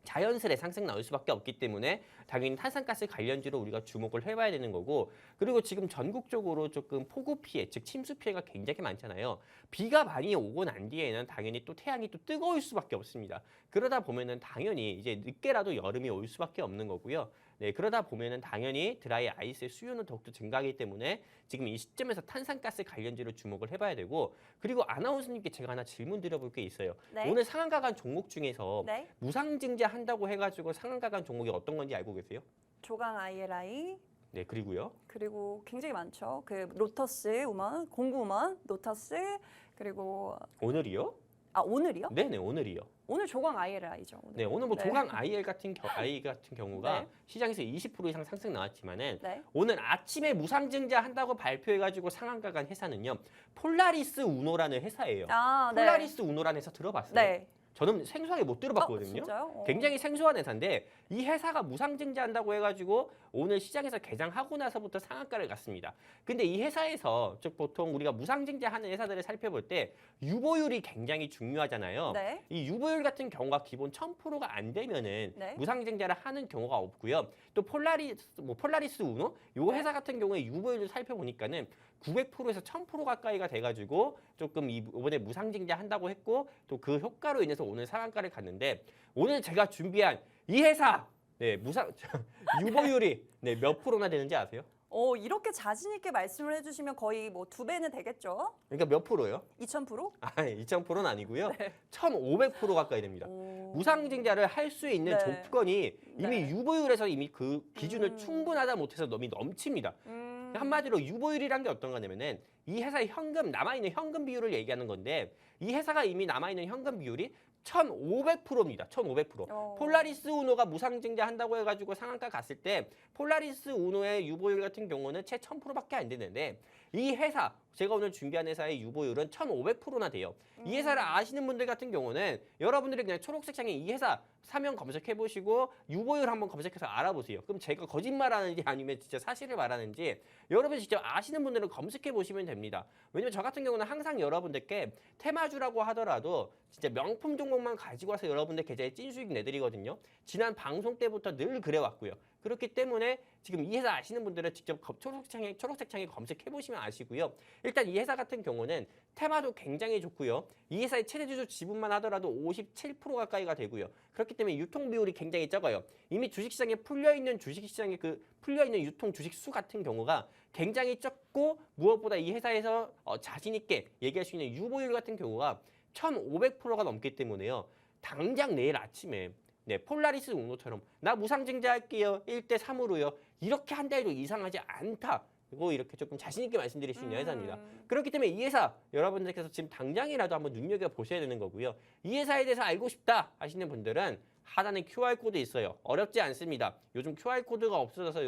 자연스레 상승 나올 수밖에 없기 때문에 당연히 탄산가스 관련주로 우리가 주목을 해봐야 되는 거고, 그리고 지금 전국적으로 조금 폭우 피해, 즉 침수 피해가 굉장히 많잖아요. 비가 많이 오고 난 뒤에는 당연히 또 태양이 또 뜨거울 수밖에 없습니다. 그러다 보면은 당연히 이제 늦게라도 여름이 올 수밖에 없는 거고요. 네, 그러다 보면은 당연히 드라이 아이스의 수요는 더욱더 증가하기 때문에 지금 이 시점에서 탄산가스 관련주로 주목을 해봐야 되고 그리고 아나운서님께 제가 하나 질문 드려볼 게 있어요. 네. 오늘 상한가 간 종목 중에서 네. 무상증자 한다고 해가지고 상한가 간 종목이 어떤 건지 알고 계세요? 조강 ILI 네, 그리고요. 그리고 굉장히 많죠. 그 로터스 우먼, 공구우먼, 로터스 그리고 오늘이요? 오늘이요? 네네, 오늘이요. 오늘 조강 ILI죠. 오늘. 네, 오늘 뭐 네. 조강 IL 같은 경우가 네. 시장에서 20% 이상 상승 나왔지만은 네. 오늘 아침에 무상증자 한다고 발표해가지고 상한가 간 회사는요. 폴라리스 우노라는 회사예요. 네. 폴라리스 우노라는 회사 들어봤어요? 네. 저는 생소하게 못 들어봤거든요. 진짜요? 굉장히 생소한 회사인데 이 회사가 무상증자한다고 해가지고 오늘 시장에서 개장하고 나서부터 상한가를 갔습니다. 근데 이 회사에서 즉 보통 우리가 무상증자하는 회사들을 살펴볼 때 유보율이 굉장히 중요하잖아요. 네. 이 유보율 같은 경우가 기본 1000%가 안 되면은 네. 무상증자를 하는 경우가 없고요. 또 폴라리스 우노 요 회사 같은 경우에 유보율을 살펴보니까는 900%에서 1000% 가까이가 돼가지고 조금 이번에 무상증자 한다고 했고 또 그 효과로 인해서 오늘 상한가를 갔는데 오늘 제가 준비한 이 회사 유보율이 몇 프로나 되는지 아세요? 이렇게 자신 있게 말씀을 해주시면 거의 뭐 2배는 되겠죠? 그러니까 몇 프로요? 2000%? 아니 2000%는 아니고요. 1500% 가까이 됩니다. 오. 무상증자를 할 수 있는 네. 조건이 이미 네. 유보율에서 이미 그 기준을 충분하다 못해서 너무 넘칩니다. 한마디로 유보율이란 게 어떤 거냐면은 이 회사의 현금 남아있는 현금 비율을 얘기하는 건데 이 회사가 이미 남아있는 현금 비율이 1500%입니다. 1500%. 폴라리스 우노가 무상증자 한다고 해가지고 상한가 갔을 때 폴라리스 우노의 유보율 같은 경우는 채 1000%밖에 안 되는데 이 회사 제가 오늘 준비한 회사의 유보율은 1500%나 돼요. 이 회사를 아시는 분들 같은 경우는 여러분들이 그냥 초록색 창에 이 회사 사면 검색해 보시고 유보율 한번 검색해서 알아보세요. 그럼 제가 거짓말하는지 아니면 진짜 사실을 말하는지 여러분이 직접 아시는 분들은 검색해 보시면 됩니다. 왜냐면 저 같은 경우는 항상 여러분들께 테마주라고 하더라도 진짜 명품 종목만 가지고 와서 여러분들 계좌에 찐수익 내드리거든요. 지난 방송 때부터 늘 그래왔고요. 그렇기 때문에 지금 이 회사 아시는 분들은 직접 초록색 창에 검색해 보시면 아시고요. 일단 이 회사 같은 경우는 테마도 굉장히 좋고요. 이 회사의 최대주주 지분만 하더라도 57% 가까이가 되고요. 그렇기 때문에 유통 비율이 굉장히 적어요. 이미 주식시장에 풀려있는 주식시장에 풀려있는 유통 주식 수 같은 경우가 굉장히 적고 무엇보다 이 회사에서 자신 있게 얘기할 수 있는 유보율 같은 경우가 1500%가 넘기 때문에요. 당장 내일 아침에 폴라리스 우노처럼 나 무상증자할게요. 1대3으로요. 이렇게 한다 해도 이상하지 않다. 이거 이렇게 조금 자신 있게 말씀드릴 수 있는 회사입니다. 그렇기 때문에 이 회사 여러분들께서 지금 당장이라도 한번 눈여겨보셔야 되는 거고요. 이 회사에 대해서 알고 싶다 하시는 분들은 하단에 QR코드 있어요. 어렵지 않습니다. 요즘 QR코드가 없어져서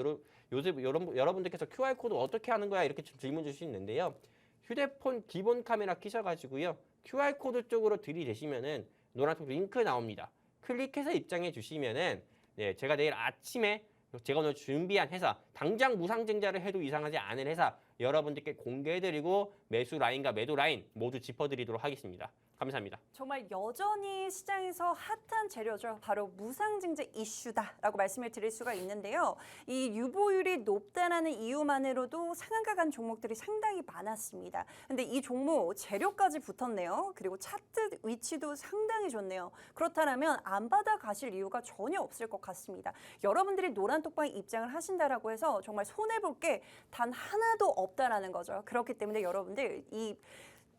요즘 여러분들께서 QR코드 어떻게 하는 거야 이렇게 질문 주실 수 있는데요. 휴대폰 기본 카메라 켜셔가지고요. QR코드 쪽으로 들이대시면은 노란색 링크 나옵니다. 클릭해서 입장해 주시면은 제가 내일 아침에 제가 오늘 준비한 회사 당장 무상증자를 해도 이상하지 않은 회사 여러분들께 공개해드리고 매수 라인과 매도 라인 모두 짚어드리도록 하겠습니다. 감사합니다. 정말 여전히 시장에서 핫한 재료죠. 바로 무상증자 이슈다라고 말씀을 드릴 수가 있는데요. 이 유보율이 높다라는 이유만으로도 상한가 간 종목들이 상당히 많았습니다. 근데 이 종목 재료까지 붙었네요. 그리고 차트 위치도 상당히 좋네요. 그렇다면 안 받아 가실 이유가 전혀 없을 것 같습니다. 여러분들이 노란톡방에 입장을 하신다라고 해서 정말 손해볼 게 단 하나도 없다라는 거죠. 그렇기 때문에 여러분들 이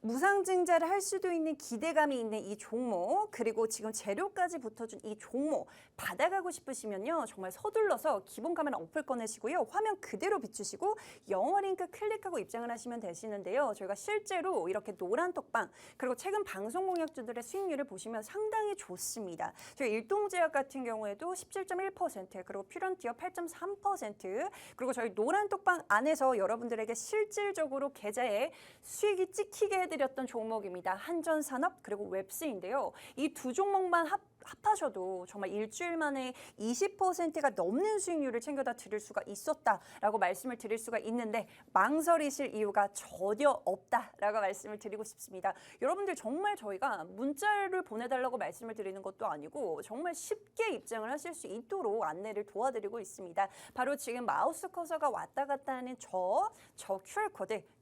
무상증자를 할 수도 있는 기대감이 있는 이 종목 그리고 지금 재료까지 붙어준 이 종목 받아가고 싶으시면요. 정말 서둘러서 기본 카메라 어플 꺼내시고요. 화면 그대로 비추시고 영어 링크 클릭하고 입장을 하시면 되시는데요. 저희가 실제로 이렇게 노란톡방 그리고 최근 방송 공약주들의 수익률을 보시면 상당히 좋습니다. 저희 일동제약 같은 경우에도 17.1% 그리고 퓨런티어 8.3% 그리고 저희 노란톡방 안에서 여러분들에게 실질적으로 계좌에 수익이 찍히게 해드렸던 종목입니다. 한전산업 그리고 웹스인데요. 이 두 종목만 합하셔도 정말 일주일 만에 20%가 넘는 수익률을 챙겨다 드릴 수가 있었다라고 말씀을 드릴 수가 있는데 망설이실 이유가 전혀 없다라고 말씀을 드리고 싶습니다. 여러분들 정말 저희가 문자를 보내달라고 말씀을 드리는 것도 아니고 정말 쉽게 입장을 하실 수 있도록 안내를 도와드리고 있습니다. 바로 지금 마우스 커서가 왔다 갔다 하는 저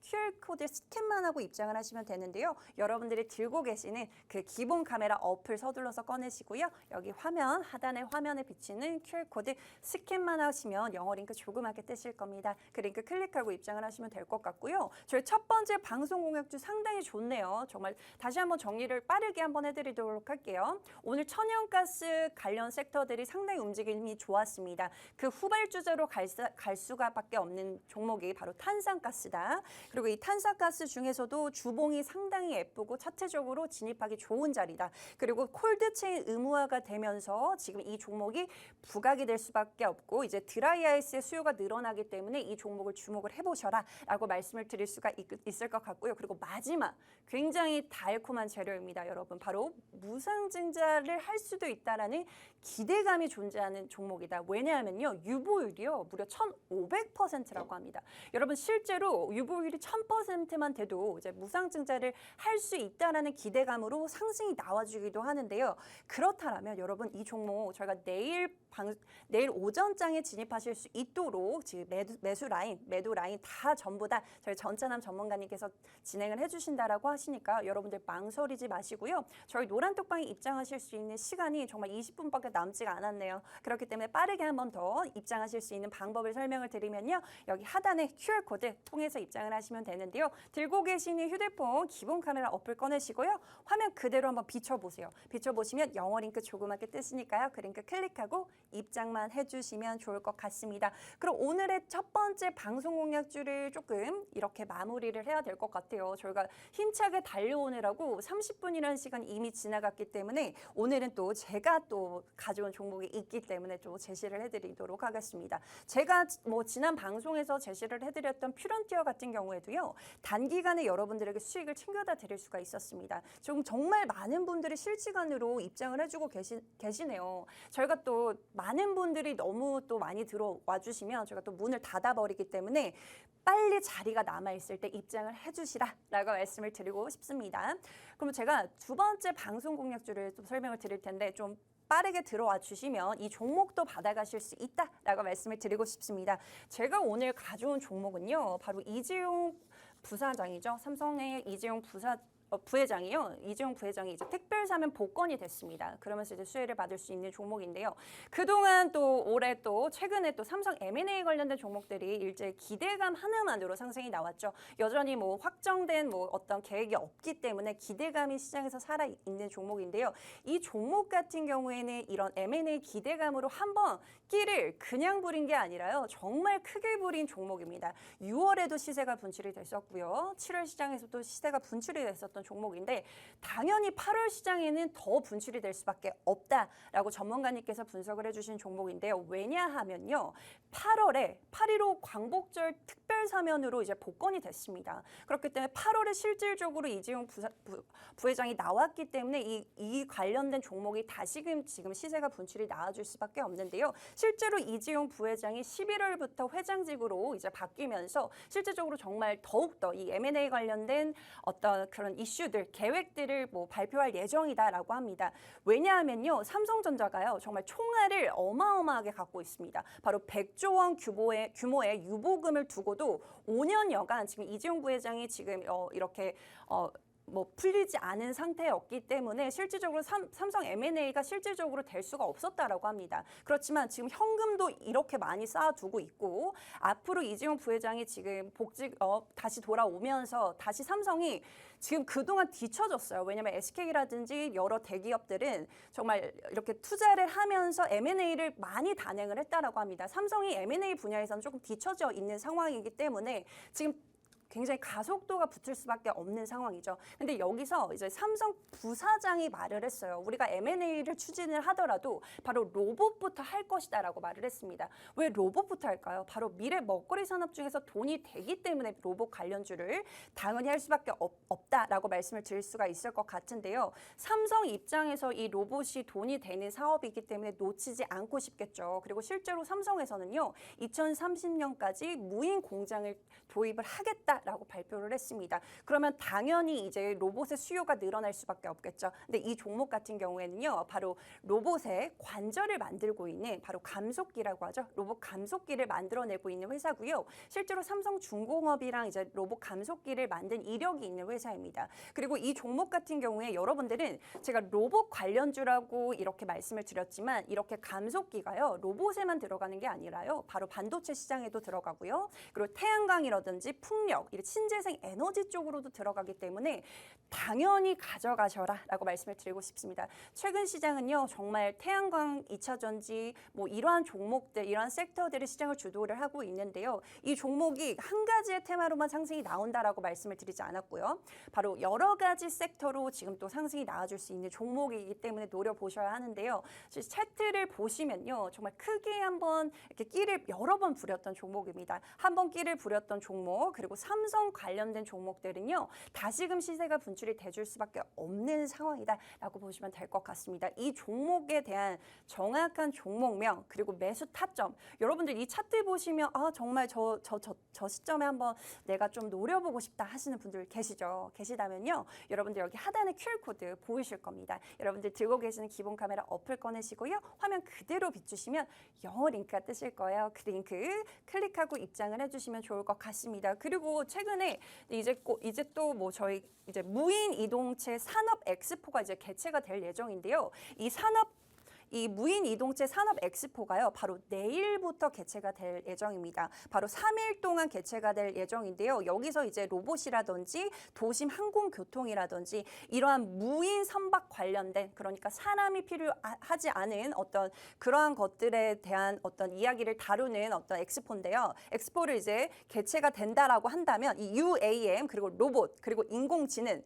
QR코드 스캔만 하고 입장을 하시면 되는데요. 여러분들이 들고 계시는 그 기본 카메라 어플 서둘러서 꺼내시고 보시고요. 여기 화면, 하단의 화면에 비치는 QR코드 스캔만 하시면 영어 링크 조그맣게 뜨실 겁니다. 그 링크 클릭하고 입장을 하시면 될 것 같고요. 저희 첫 번째 방송 공약주 상당히 좋네요. 정말 다시 한번 정리를 빠르게 한번 해드리도록 할게요. 오늘 천연가스 관련 섹터들이 상당히 움직임이 좋았습니다. 그 후발주자로 갈 수가밖에 없는 종목이 바로 탄산가스다. 그리고 이 탄산가스 중에서도 주봉이 상당히 예쁘고 차트적으로 진입하기 좋은 자리다. 그리고 콜드체인 의무화가 되면서 지금 이 종목이 부각이 될 수밖에 없고 이제 드라이아이스의 수요가 늘어나기 때문에 이 종목을 주목을 해보셔라 라고 말씀을 드릴 수가 있을 것 같고요. 그리고 마지막 굉장히 달콤한 재료입니다. 여러분 바로 무상증자를 할 수도 있다라는 기대감이 존재하는 종목이다. 왜냐하면요. 유보율이요. 무려 1,500%라고 합니다. 여러분 실제로 유보율이 1,000%만 돼도 이제 무상증자를 할 수 있다라는 기대감으로 상승이 나와주기도 하는데요. 그렇다면 여러분 이 종목 저희가 내일 오전장에 진입하실 수 있도록 지금 매도 라인 다 전부 다 저희 전찬남 전문가님께서 진행을 해주신다라고 하시니까 여러분들 망설이지 마시고요. 저희 노란톡방에 입장하실 수 있는 시간이 정말 20분밖에 남지가 않았네요. 그렇기 때문에 빠르게 한 번 더 입장하실 수 있는 방법을 설명을 드리면요. 여기 하단에 QR코드 통해서 입장을 하시면 되는데요. 들고 계시는 휴대폰 기본 카메라 어플 꺼내시고요. 화면 그대로 한번 비춰보세요. 비춰보시면 영어 링크 조그맣게 뜨시니까요. 그 링크 클릭하고 입장만 해주시면 좋을 것 같습니다. 그럼 오늘의 첫 번째 방송 공약주를 조금 이렇게 마무리를 해야 될 것 같아요. 저희가 힘차게 달려오느라고 30분이라는 시간이 이미 지나갔기 때문에 오늘은 또 제가 또 가져온 종목이 있기 때문에 좀 제시를 해드리도록 하겠습니다. 제가 뭐 지난 방송에서 제시를 해드렸던 퓨런티어 같은 경우에도요. 단기간에 여러분들에게 수익을 챙겨다 드릴 수가 있었습니다. 지금 정말 많은 분들이 실시간으로 입장을 해주고 계시네요. 저희가 또 많은 분들이 너무 또 많이 들어와 주시면 저희가 또 문을 닫아버리기 때문에 빨리 자리가 남아있을 때 입장을 해주시라라고 말씀을 드리고 싶습니다. 그럼 제가 두 번째 방송 공약주를 좀 설명을 드릴 텐데 좀 빠르게 들어와 주시면 이 종목도 받아가실 수 있다라고 말씀을 드리고 싶습니다. 제가 오늘 가져온 종목은요. 바로 이재용 부사장이죠. 삼성의 이재용 부회장이요. 이재용 부회장이 이제 특별 사면 복권이 됐습니다. 그러면서 이제 수혜를 받을 수 있는 종목인데요. 그동안 또 올해 또 최근에 또 삼성 M&A 관련된 종목들이 일제 기대감 하나만으로 상승이 나왔죠. 여전히 뭐 확정된 뭐 어떤 계획이 없기 때문에 기대감이 시장에서 살아 있는 종목인데요. 이 종목 같은 경우에는 이런 M&A 기대감으로 한번 끼를 그냥 부린 게 아니라요. 정말 크게 부린 종목입니다. 6월에도 시세가 분출이 됐었고요. 7월 시장에서도 시세가 분출이 됐었던 종목인데 당연히 8월 시장에는 더 분출이 될 수밖에 없다라고 전문가님께서 분석을 해주신 종목인데요. 왜냐하면요. 8월에 8.15 광복절 특별 사면으로 이제 복권이 됐습니다. 그렇기 때문에 8월에 실질적으로 이재용 부회장이 나왔기 때문에 이 관련된 종목이 다시금 지금 시세가 분출이 나와줄 수밖에 없는데요. 실제로 이재용 부회장이 11월부터 회장직으로 이제 바뀌면서 실질적으로 정말 더욱더 이 M&A 관련된 어떤 그런 이슈들, 계획들을 뭐 발표할 예정이다라고 합니다. 왜냐하면요, 삼성전자가요 정말 총알을 어마어마하게 갖고 있습니다. 바로 100조 원 규모의 유보금을 두고도 5년여간 지금 이재용 부회장이 지금 이렇게 뭐 풀리지 않은 상태였기 때문에 실질적으로 삼성 M&A가 실질적으로 될 수가 없었다라고 합니다. 그렇지만 지금 현금도 이렇게 많이 쌓아두고 있고 앞으로 이재용 부회장이 지금 다시 돌아오면서 다시 삼성이 지금 그동안 뒤처졌어요. 왜냐하면 SK라든지 여러 대기업들은 정말 이렇게 투자를 하면서 M&A를 많이 단행을 했다라고 합니다. 삼성이 M&A 분야에서는 조금 뒤처져 있는 상황이기 때문에 지금 굉장히 가속도가 붙을 수밖에 없는 상황이죠. 근데 여기서 이제 삼성 부사장이 말을 했어요. 우리가 M&A를 추진을 하더라도 바로 로봇부터 할 것이다라고 말을 했습니다. 왜 로봇부터 할까요? 바로 미래 먹거리 산업 중에서 돈이 되기 때문에 로봇 관련주를 당연히 할 수밖에 없다라고 말씀을 드릴 수가 있을 것 같은데요. 삼성 입장에서 이 로봇이 돈이 되는 사업이기 때문에 놓치지 않고 싶겠죠. 그리고 실제로 삼성에서는요. 2030년까지 무인 공장을 도입을 하겠다 한다라고 발표를 했습니다. 그러면 당연히 이제 로봇의 수요가 늘어날 수밖에 없겠죠. 근데 이 종목 같은 경우에는요, 바로 로봇의 관절을 만들고 있는 바로 감속기라고 하죠. 로봇 감속기를 만들어내고 있는 회사고요. 실제로 삼성중공업이랑 이제 로봇 감속기를 만든 이력이 있는 회사입니다. 그리고 이 종목 같은 경우에 여러분들은 제가 로봇 관련주라고 이렇게 말씀을 드렸지만 이렇게 감속기가요, 로봇에만 들어가는 게 아니라요, 바로 반도체 시장에도 들어가고요. 그리고 태양광이라든지 풍력, 이 신재생 에너지 쪽으로도 들어가기 때문에 당연히 가져가셔라라고 말씀을 드리고 싶습니다. 최근 시장은요, 정말 태양광, 2차 전지, 뭐 이러한 종목들, 이러한 섹터들이 시장을 주도를 하고 있는데요. 이 종목이 한 가지의 테마로만 상승이 나온다라고 말씀을 드리지 않았고요. 바로 여러 가지 섹터로 지금 또 상승이 나와줄 수 있는 종목이기 때문에 노려보셔야 하는데요. 차트를 보시면요, 정말 크게 한번 이렇게 끼를 여러 번 부렸던 종목입니다. 한 번 끼를 부렸던 종목, 그리고 삼성 관련된 종목들은요, 다시금 시세가 분출이 돼줄 수밖에 없는 상황이다라고 보시면 될 것 같습니다. 이 종목에 대한 정확한 종목명 그리고 매수 타점, 여러분들 이 차트 보시면 아 정말 저 시점에 한번 내가 좀 노려보고 싶다 하시는 분들 계시죠? 계시다면요, 여러분들 여기 하단에 QR코드 보이실 겁니다. 여러분들 들고 계시는 기본 카메라 어플 꺼내시고요, 화면 그대로 비추시면 영어 링크가 뜨실 거예요. 그 링크 클릭하고 입장을 해주시면 좋을 것 같습니다. 그리고 최근에 이제 또 뭐 저희 이제 무인 이동체 산업 엑스포가 이제 개최가 될 예정인데요. 이 무인 이동체 산업 엑스포가요, 바로 내일부터 개최가 될 예정입니다. 바로 3일 동안 개최가 될 예정인데요. 여기서 이제 로봇이라든지 도심 항공교통이라든지 이러한 무인 선박 관련된, 그러니까 사람이 필요하지 않은 어떤 그러한 것들에 대한 어떤 이야기를 다루는 어떤 엑스포인데요. 엑스포를 이제 개최가 된다라고 한다면 이 UAM 그리고 로봇 그리고 인공지능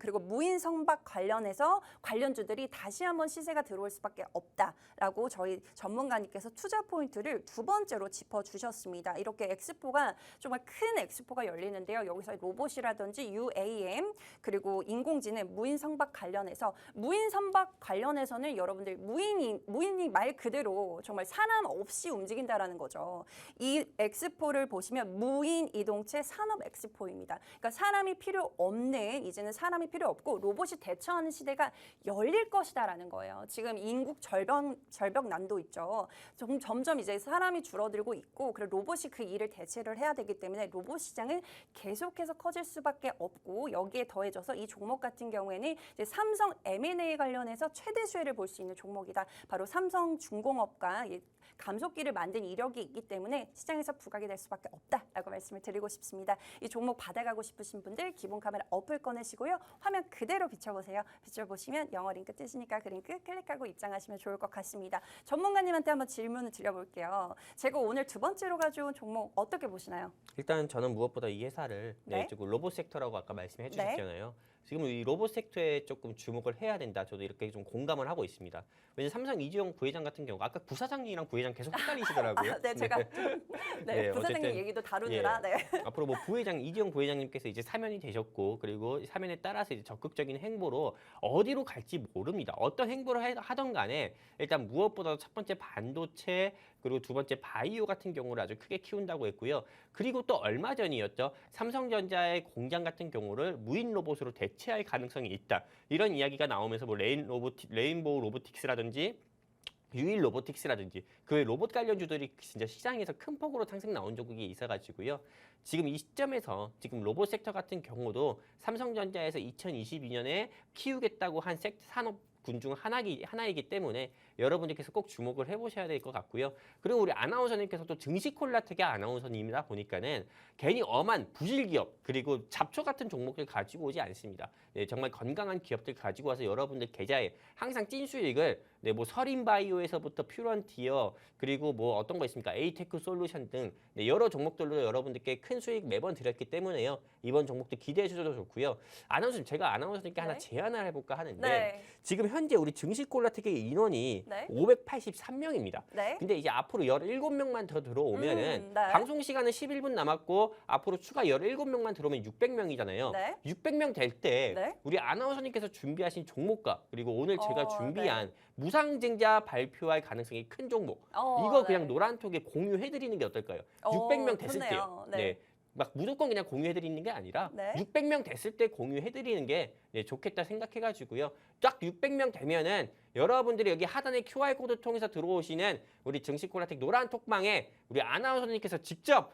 그리고 무인 선박 관련해서 관련주들이 다시 한번 시세가 들어올 수밖에 없다라고 저희 전문가님께서 투자 포인트를 두 번째로 짚어주셨습니다. 이렇게 엑스포가 정말 큰 엑스포가 열리는데요. 여기서 로봇이라든지 UAM 그리고 인공지능, 무인 선박 관련해서는 여러분들 무인이 말 그대로 정말 사람 없이 움직인다라는 거죠. 이 엑스포를 보시면 무인 이동체 산업 엑스포입니다. 그러니까 사람이 필요 없는, 이제는 사람이 필요 없고 로봇이 대처하는 시대가 열릴 것이다라는 거예요. 지금 인구 절벽 난도 있죠. 점점 이제 사람이 줄어들고 있고, 그리고 로봇이 그 일을 대체를 해야 되기 때문에 로봇 시장은 계속해서 커질 수밖에 없고, 여기에 더해져서 이 종목 같은 경우에는 이제 삼성 M&A 관련해서 최대 수혜를 볼 수 있는 종목이다. 바로 삼성중공업과 감속기를 만든 이력이 있기 때문에 시장에서 부각이 될 수밖에 없다라고 말씀을 드리고 싶습니다. 이 종목 받아가고 싶으신 분들 기본 카메라 어플 꺼내시고요, 화면 그대로 비춰보세요. 비춰보시면 영어 링크 뜨시니까 그 링크 클릭하고 입장하시면 좋을 것 같습니다. 전문가님한테 한번 질문을 드려볼게요. 제가 오늘 두 번째로 가져온 종목 어떻게 보시나요? 일단 저는 무엇보다 이 회사를 네. 조금 로봇 섹터라고 아까 말씀해 네. 주셨잖아요. 지금 이 로봇 섹터에 조금 주목을 해야 된다. 저도 이렇게 좀 공감을 하고 있습니다. 왜냐면 삼성 이주영 부회장 같은 경우 아까 부사장님이랑 부회장 계속 헷갈리시더라고요. 네, 제가 네, 부사장님 어쨌든, 얘기도 다루느라 네. 앞으로 뭐 이주영 부회장님께서 이제 사면이 되셨고, 그리고 사면에 따라서 이제 적극적인 행보로 어디로 갈지 모릅니다. 어떤 행보를 하던 간에 일단 무엇보다도 첫 번째 반도체, 그리고 두 번째 바이오 같은 경우를 아주 크게 키운다고 했고요. 그리고 또 얼마 전이었죠. 삼성전자의 공장 같은 경우를 무인 로봇으로 대체할 가능성이 있다. 이런 이야기가 나오면서 뭐 레인보우 로보틱스라든지 유일 로보틱스라든지 그 로봇 관련주들이 진짜 시장에서 큰 폭으로 상승 나온 적이 있어가지고요. 지금 이 시점에서 지금 로봇 섹터 같은 경우도 삼성전자에서 2022년에 키우겠다고 한 산업 군 중 하나이기 때문에 여러분들께서 꼭 주목을 해보셔야 될 것 같고요. 그리고 우리 아나운서님께서 또 증시 콜라텍의 아나운서님이다 보니까는 괜히 엄한 부실기업 그리고 잡초 같은 종목들 가지고 오지 않습니다. 네, 정말 건강한 기업들 가지고 와서 여러분들 계좌에 항상 찐 수익을 뭐 서린바이오에서부터 퓨런티어 그리고 뭐 어떤 거 있습니까? 에이테크 솔루션 등 여러 종목들로 여러분들께 큰 수익 매번 드렸기 때문에요. 이번 종목도 기대해 주셔도 좋고요. 아나운서님, 제가 아나운서님께 하나 제안을 해볼까 하는데 지금 현재 우리 증시 콜라텍의 인원이 583명입니다. 근데 이제 앞으로 17명만 더 들어오면은 방송 시간은 11분 남았고 앞으로 추가 17명만 들어오면 600명이잖아요. 600명 될 때 우리 아나운서님께서 준비하신 종목과 그리고 오늘 제가 준비한 무상증자 발표할 가능성이 큰 종목. 이거 그냥 노란톡에 공유해드리는 게 어떨까요? 600명 됐을 때요. 막 무조건 그냥 공유해드리는 게 아니라 네. 600명 됐을 때 공유해드리는 게 좋겠다 생각해가지고요. 딱 600명 되면은 여러분들이 여기 하단에 QR코드 통해서 들어오시는 우리 증시콜라텍 노란 톡방에 우리 아나운서님께서 직접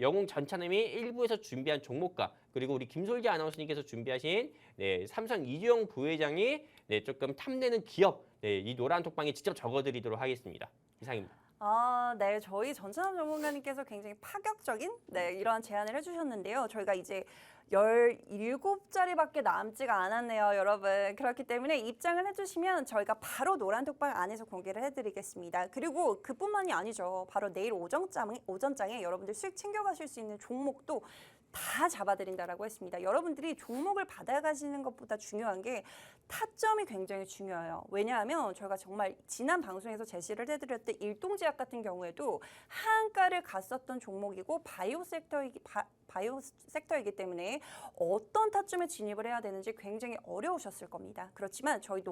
영웅 전찬음이 1부에서 준비한 종목과 그리고 우리 김솔기 아나운서님께서 준비하신 삼성 이주영 부회장이 조금 탐내는 기업 이 노란 톡방에 직접 적어드리도록 하겠습니다. 이상입니다. 네. 저희 전찬업 전문가님께서 굉장히 파격적인 이러한 제안을 해주셨는데요. 저희가 이제 17자리밖에 남지가 않았네요, 여러분. 그렇기 때문에 입장을 해주시면 저희가 바로 노란톡방 안에서 공개를 해드리겠습니다. 그리고 그뿐만이 아니죠. 바로 내일 오전장에 여러분들 수익 챙겨가실 수 있는 종목도 다 잡아드린다라고 했습니다. 여러분들이 종목을 받아가시는 것보다 중요한 게 타점이 굉장히 중요해요. 왜냐하면 저희가 정말 지난 방송에서 제시를 해드렸던 일동제약 같은 경우에도 하한가를 갔었던 종목이고 바이오 섹터이기 때문에 어떤 타점에 진입을 해야 되는지 굉장히 어려우셨을 겁니다. 그렇지만 저희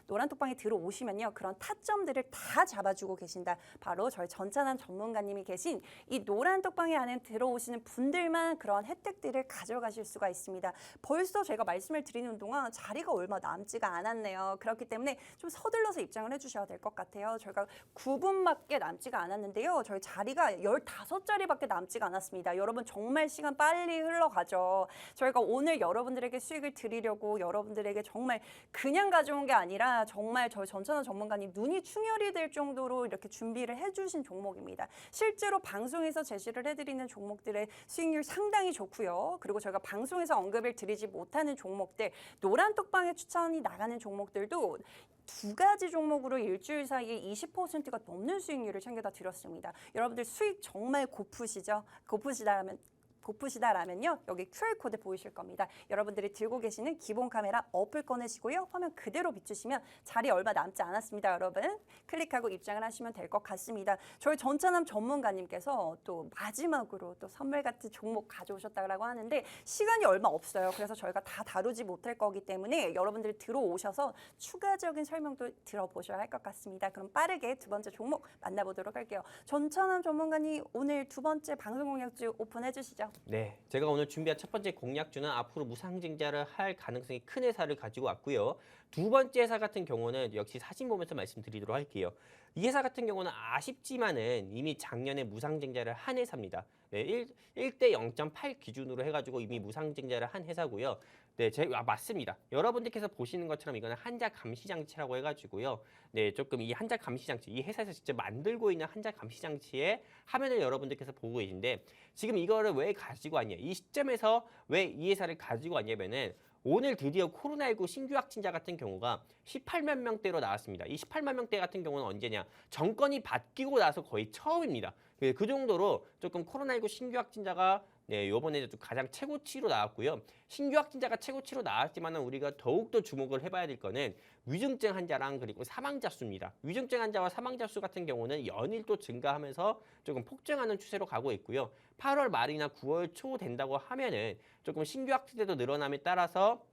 노란톡방에 들어오시면요. 그런 타점들을 다 잡아주고 계신다. 바로 저희 전찬한 전문가님이 계신 이 노란톡방에 안에 들어오시는 분들만 그런 혜택들을 가져가실 수가 있습니다. 벌써 제가 말씀을 드리는 동안 자리가 얼마 남지가 않았네요. 그렇기 때문에 좀 서둘러서 입장을 해주셔야 될 것 같아요. 저희가 9분밖에 남지가 않았는데요. 저희 자리가 15자리밖에 남지가 않았습니다. 여러분 정말 시간 빨리 흘러가죠. 저희가 오늘 여러분들에게 수익을 드리려고 여러분들에게 정말 그냥 가져온 게 아니라 정말 저희 전찬원 전문가님 눈이 충혈이 될 정도로 이렇게 준비를 해주신 종목입니다. 실제로 방송에서 제시를 해드리는 종목들의 수익률 상당히 좋고요. 그리고 저희가 방송에서 언급을 드리지 못하는 종목들, 노란톡방에 추천이 나가는 종목들도 두 가지 종목으로 일주일 사이에 20%가 넘는 수익률을 챙겨다 드렸습니다. 여러분들 수익 정말 고프시죠? 고프시다라면요. 여기 QR코드 보이실 겁니다. 여러분들이 들고 계시는 기본 카메라 어플 꺼내시고요. 화면 그대로 비추시면 자리 얼마 남지 않았습니다. 여러분 클릭하고 입장을 하시면 될 것 같습니다. 저희 전찬함 전문가님께서 또 마지막으로 또 선물 같은 종목 가져오셨다고 하는데 시간이 얼마 없어요. 그래서 저희가 다 다루지 못할 거기 때문에 여러분들이 들어오셔서 추가적인 설명도 들어보셔야 할 것 같습니다. 그럼 빠르게 두 번째 종목 만나보도록 할게요. 전찬함 전문가님 오늘 두 번째 방송 공약주 오픈해 주시죠. 네, 제가 오늘 준비한 첫 번째 공약주는 앞으로 무상증자를 할 가능성이 큰 회사를 가지고 왔고요. 두 번째 회사 같은 경우는 역시 사진 보면서 말씀드리도록 할게요. 이 회사 같은 경우는 아쉽지만은 이미 작년에 무상증자를 한 회사입니다. 네, 1대 0.8 기준으로 해가지고 이미 무상증자를 한 회사고요. 네, 맞습니다. 여러분들께서 보시는 것처럼 이거는 한자 감시장치라고 해가지고요. 네, 조금 이 한자 감시장치, 이 회사에서 직접 만들고 있는 한자 감시장치의 화면을 여러분들께서 보고 계신데 지금 이거를 왜 가지고 왔냐? 이 시점에서 왜 이 회사를 가지고 왔냐면은 오늘 드디어 코로나19 신규 확진자 같은 경우가 18만 명대로 나왔습니다. 이 18만 명대 같은 경우는 언제냐? 정권이 바뀌고 나서 거의 처음입니다. 그 정도로 조금 코로나19 신규 확진자가 이번에 가장 최고치로 나왔고요. 신규 확진자가 최고치로 나왔지만은 우리가 더욱더 주목을 해봐야 될 거는 위중증 환자랑 그리고 사망자 수입니다. 위중증 환자와 사망자 수 같은 경우는 연일 또 증가하면서 조금 폭증하는 추세로 가고 있고요. 8월 말이나 9월 초 된다고 하면은 조금 신규 확진자도 늘어남에 따라서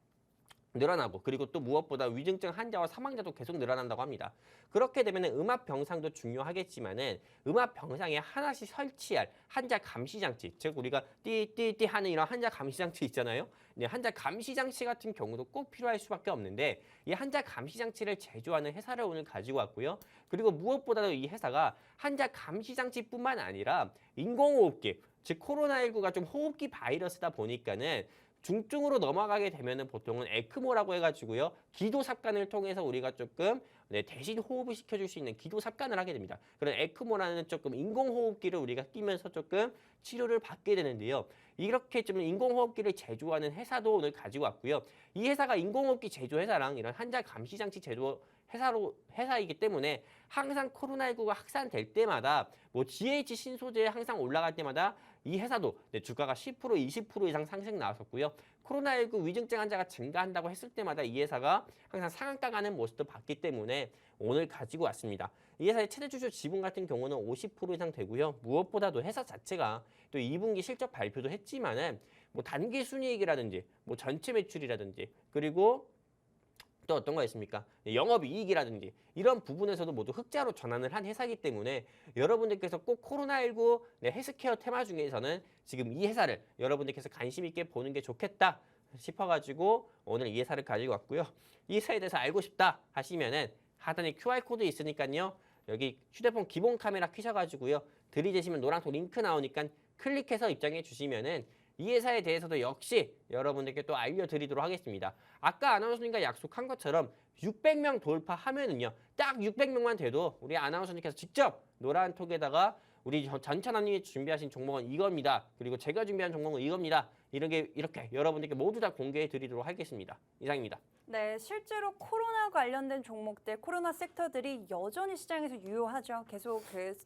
늘어나고 그리고 또 무엇보다 위중증 환자와 사망자도 계속 늘어난다고 합니다. 그렇게 되면 음압병상도 중요하겠지만은 음압병상에 하나씩 설치할 한자 감시장치, 즉 우리가 띠띠띠 하는 이런 한자 감시장치 있잖아요. 한자 감시장치 같은 경우도 꼭 필요할 수밖에 없는데 이 한자 감시장치를 제조하는 회사를 오늘 가지고 왔고요. 그리고 무엇보다도 이 회사가 한자 감시장치뿐만 아니라 인공호흡기, 즉 코로나19가 좀 호흡기 바이러스다 보니까는 중증으로 넘어가게 되면은 보통은 에크모라고 해가지고요. 기도 삽관을 통해서 우리가 조금 대신 호흡을 시켜줄 수 있는 기도 삽관을 하게 됩니다. 그런 에크모라는 조금 인공호흡기를 우리가 끼면서 조금 치료를 받게 되는데요. 이렇게 좀 인공호흡기를 제조하는 회사도 오늘 가지고 왔고요. 이 회사가 인공호흡기 제조 회사랑 이런 한자 감시장치 제조 회사이기 때문에 항상 코로나19가 확산될 때마다 뭐 GH 신소재 항상 올라갈 때마다 이 회사도 주가가 10% 20% 이상 상승 나왔었고요. 코로나19 위중증 환자가 증가한다고 했을 때마다 이 회사가 항상 상한가 가는 모습도 봤기 때문에 오늘 가지고 왔습니다. 이 회사의 최대 주주 지분 같은 경우는 50% 이상 되고요. 무엇보다도 회사 자체가 또 2분기 실적 발표도 했지만은 뭐 단기 순이익이라든지 뭐 전체 매출이라든지 그리고 또 어떤 거 있습니까? 영업이익이라든지 이런 부분에서도 모두 흑자로 전환을 한 회사이기 때문에 여러분들께서 꼭 코로나19 헬스케어 테마 중에서는 지금 이 회사를 여러분들께서 관심 있게 보는 게 좋겠다 싶어가지고 오늘 이 회사를 가지고 왔고요. 이 회사에 대해서 알고 싶다 하시면은 하단에 QR코드 있으니까요. 여기 휴대폰 기본 카메라 켜셔가지고요. 들이대시면 노란색 링크 나오니까 클릭해서 입장해 주시면은 이 회사에 대해서도 역시 여러분들께 또 알려드리도록 하겠습니다. 아까 아나운서님과 약속한 것처럼 600명 돌파하면은요. 딱 600명만 돼도 우리 아나운서님께서 직접 노란톡에다가 우리 전찬아님이 준비하신 종목은 이겁니다. 그리고 제가 준비한 종목은 이겁니다. 이런 게 이렇게 여러분들께 모두 다 공개해 드리도록 하겠습니다. 이상입니다. 네, 실제로 코로나 관련된 종목들, 코로나 섹터들이 여전히 시장에서 유효하죠. 계속 그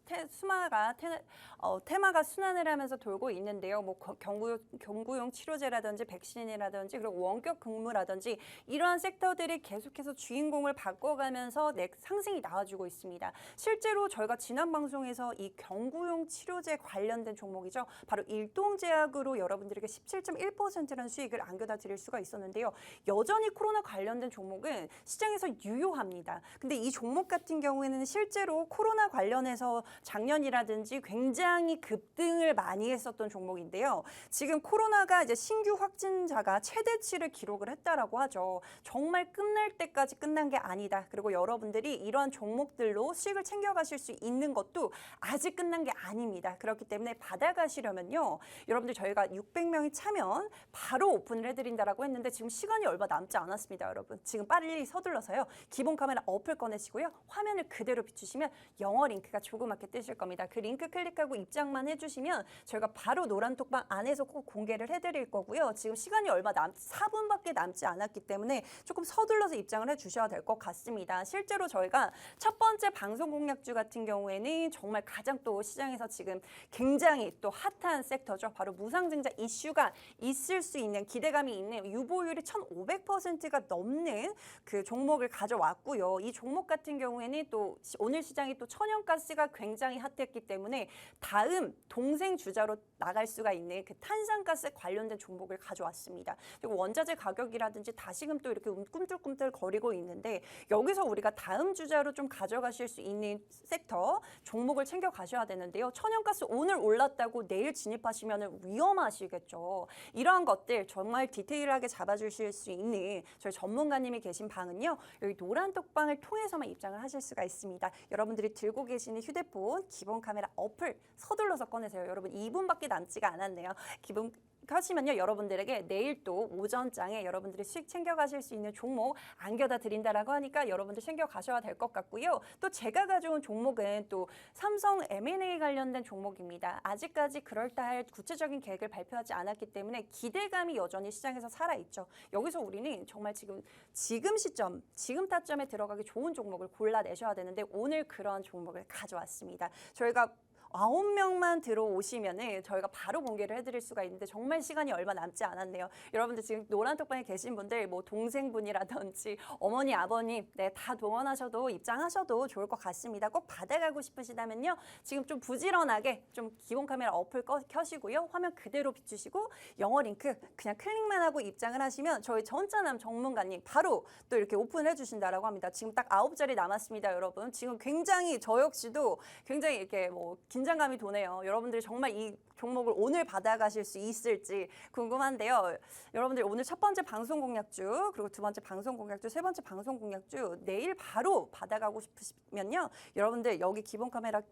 테마가 순환을 하면서 돌고 있는데요. 뭐 경구용 치료제라든지 백신이라든지 그리고 원격 근무라든지 이러한 섹터들이 계속해서 주인공을 바꿔가면서 상승이 나와주고 있습니다. 실제로 저희가 지난 방송에서 이 경구용 치료제 관련된 종목이죠. 바로 일동제약으로 여러분들에게 17.1%라는 수익을 안겨다 드릴 수가 있었는데요. 여전히 코로나 관련된 종목은 시장에서 유효합니다. 근데 이 종목 같은 경우에는 실제로 코로나 관련해서 작년이라든지 굉장히 급등을 많이 했었던 종목인데요. 지금 코로나가 이제 신규 확진자가 최대치를 기록을 했다라고 하죠. 정말 끝날 때까지 끝난 게 아니다. 그리고 여러분들이 이러한 종목들로 수익을 챙겨가실 수 있는 것도 아직 끝난 게 아닙니다. 그렇기 때문에 받아가시려면요. 여러분들 저희가 600명이 차면 바로 오픈을 해드린다라고 했는데 지금 시간이 얼마 남지 않았습니다. 여러분 지금 빨리 서둘러서요. 기본 카메라 어플 꺼내시고요. 화면을 그대로 비추시면 영어 링크가 조그맣게 뜨실 겁니다. 그 링크 클릭하고 입장만 해주시면 저희가 바로 노란톡방 안에서 꼭 공개를 해드릴 거고요. 지금 시간이 얼마 4분밖에 남지 않았기 때문에 조금 서둘러서 입장을 해주셔야 될 것 같습니다. 실제로 저희가 첫 번째 방송 공략주 같은 경우에는 정말 가장 또 시장에서 지금 굉장히 또 핫한 섹터죠. 바로 무상증자 이슈가 있을 수 있는 기대감이 있는 유보율이 1,500%가 넘는 그 종목을 가져왔고요. 이 종목 같은 경우에는 또 오늘 시장이 또 천연가스가 굉장히 핫했기 때문에 다음 동생 주자로 나갈 수가 있는 그 탄산가스 관련된 종목을 가져왔습니다. 그리고 원자재 가격이라든지 다시금 또 이렇게 꿈틀꿈틀 거리고 있는데 여기서 우리가 다음 주자로 좀 가져가실 수 있는 섹터 종목을 챙겨 가셔야 되는데요. 천연가스 오늘 올랐다고 내일 진입하시면 위험하시겠죠. 이러한 것들 정말 디테일하게 잡아주실 수 있는 저희 전문가님이 계신 방은요. 여기 노란톡방을 통해서만 입장을 하실 수가 있습니다. 여러분들이 들고 계시는 휴대폰 기본 카메라 어플 서둘러서 꺼내세요. 여러분 2분밖에 남지가 않았네요. 기본 하시면요. 여러분들에게 내일 또 오전장에 여러분들이 수익 챙겨가실 수 있는 종목 안겨다 드린다라고 하니까 여러분들 챙겨가셔야 될 것 같고요. 또 제가 가져온 종목은 또 삼성 M&A 관련된 종목입니다. 아직까지 그럴듯할 구체적인 계획을 발표하지 않았기 때문에 기대감이 여전히 시장에서 살아있죠. 여기서 우리는 정말 지금 시점, 지금 타점에 들어가기 좋은 종목을 골라내셔야 되는데 오늘 그런 종목을 가져왔습니다. 저희가 9명만 들어오시면은 저희가 바로 공개를 해드릴 수가 있는데 정말 시간이 얼마 남지 않았네요. 여러분들 지금 노란톡방에 계신 분들 뭐 동생분이라든지 어머니, 아버님 다 동원하셔도 입장하셔도 좋을 것 같습니다. 꼭 받아가고 싶으시다면요. 지금 좀 부지런하게 좀 기본 카메라 어플 켜시고요. 화면 그대로 비추시고 영어 링크 그냥 클릭만 하고 입장을 하시면 저희 전찬남 전문가님 바로 또 이렇게 오픈해 주신다라고 합니다. 지금 딱 9자리 남았습니다. 여러분 지금 굉장히 저 역시도 굉장히 이렇게 뭐 긴장감이 도네요. 여러분들이 정말 이 종목을 오늘 받아가실 수 있을지 궁금한데요. 여러분들 오늘 첫 번째 방송 공략주, 그리고 두 번째 방송 공략주, 세 번째 방송 공략주 내일 바로 받아가고 싶으시면요. 여러분들 여기 기본 카메라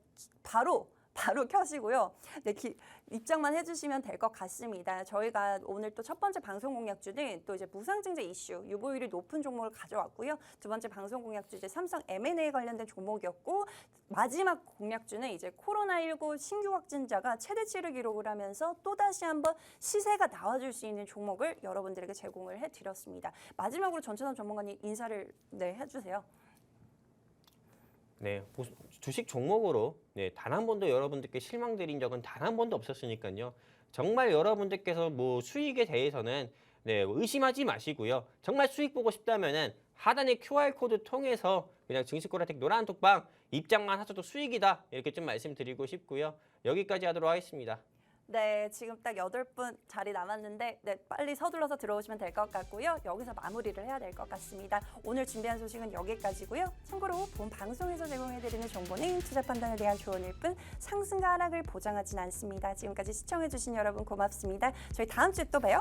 바로 켜시고요. 네, 입장만 해주시면 될 것 같습니다. 저희가 오늘 또 첫 번째 방송 공략주는 또 이제 무상증자 이슈, 유보율이 높은 종목을 가져왔고요. 두 번째 방송 공략주 이제 삼성 M&A 관련된 종목이었고 마지막 공략주는 이제 코로나19 신규 확진자가 최대치를 기록을 하면서 또 다시 한번 시세가 나와줄 수 있는 종목을 여러분들에게 제공을 해드렸습니다. 마지막으로 전찬남 전문가님 인사를 해주세요. 네, 주식 종목으로 단 한 번도 여러분들께 실망드린 적은 단 한 번도 없었으니까요. 정말 여러분들께서 뭐 수익에 대해서는 의심하지 마시고요. 정말 수익 보고 싶다면은 하단의 QR코드 통해서 그냥 증시콜라텍 노란톡방 입장만 하셔도 수익이다 이렇게 좀 말씀드리고 싶고요. 여기까지 하도록 하겠습니다. 네, 지금 딱 8분 자리 남았는데 네, 빨리 서둘러서 들어오시면 될 것 같고요. 여기서 마무리를 해야 될 것 같습니다. 오늘 준비한 소식은 여기까지고요. 참고로 본 방송에서 제공해드리는 정보는 투자 판단에 대한 조언일 뿐 상승과 하락을 보장하진 않습니다. 지금까지 시청해주신 여러분 고맙습니다. 저희 다음 주에 또 봬요.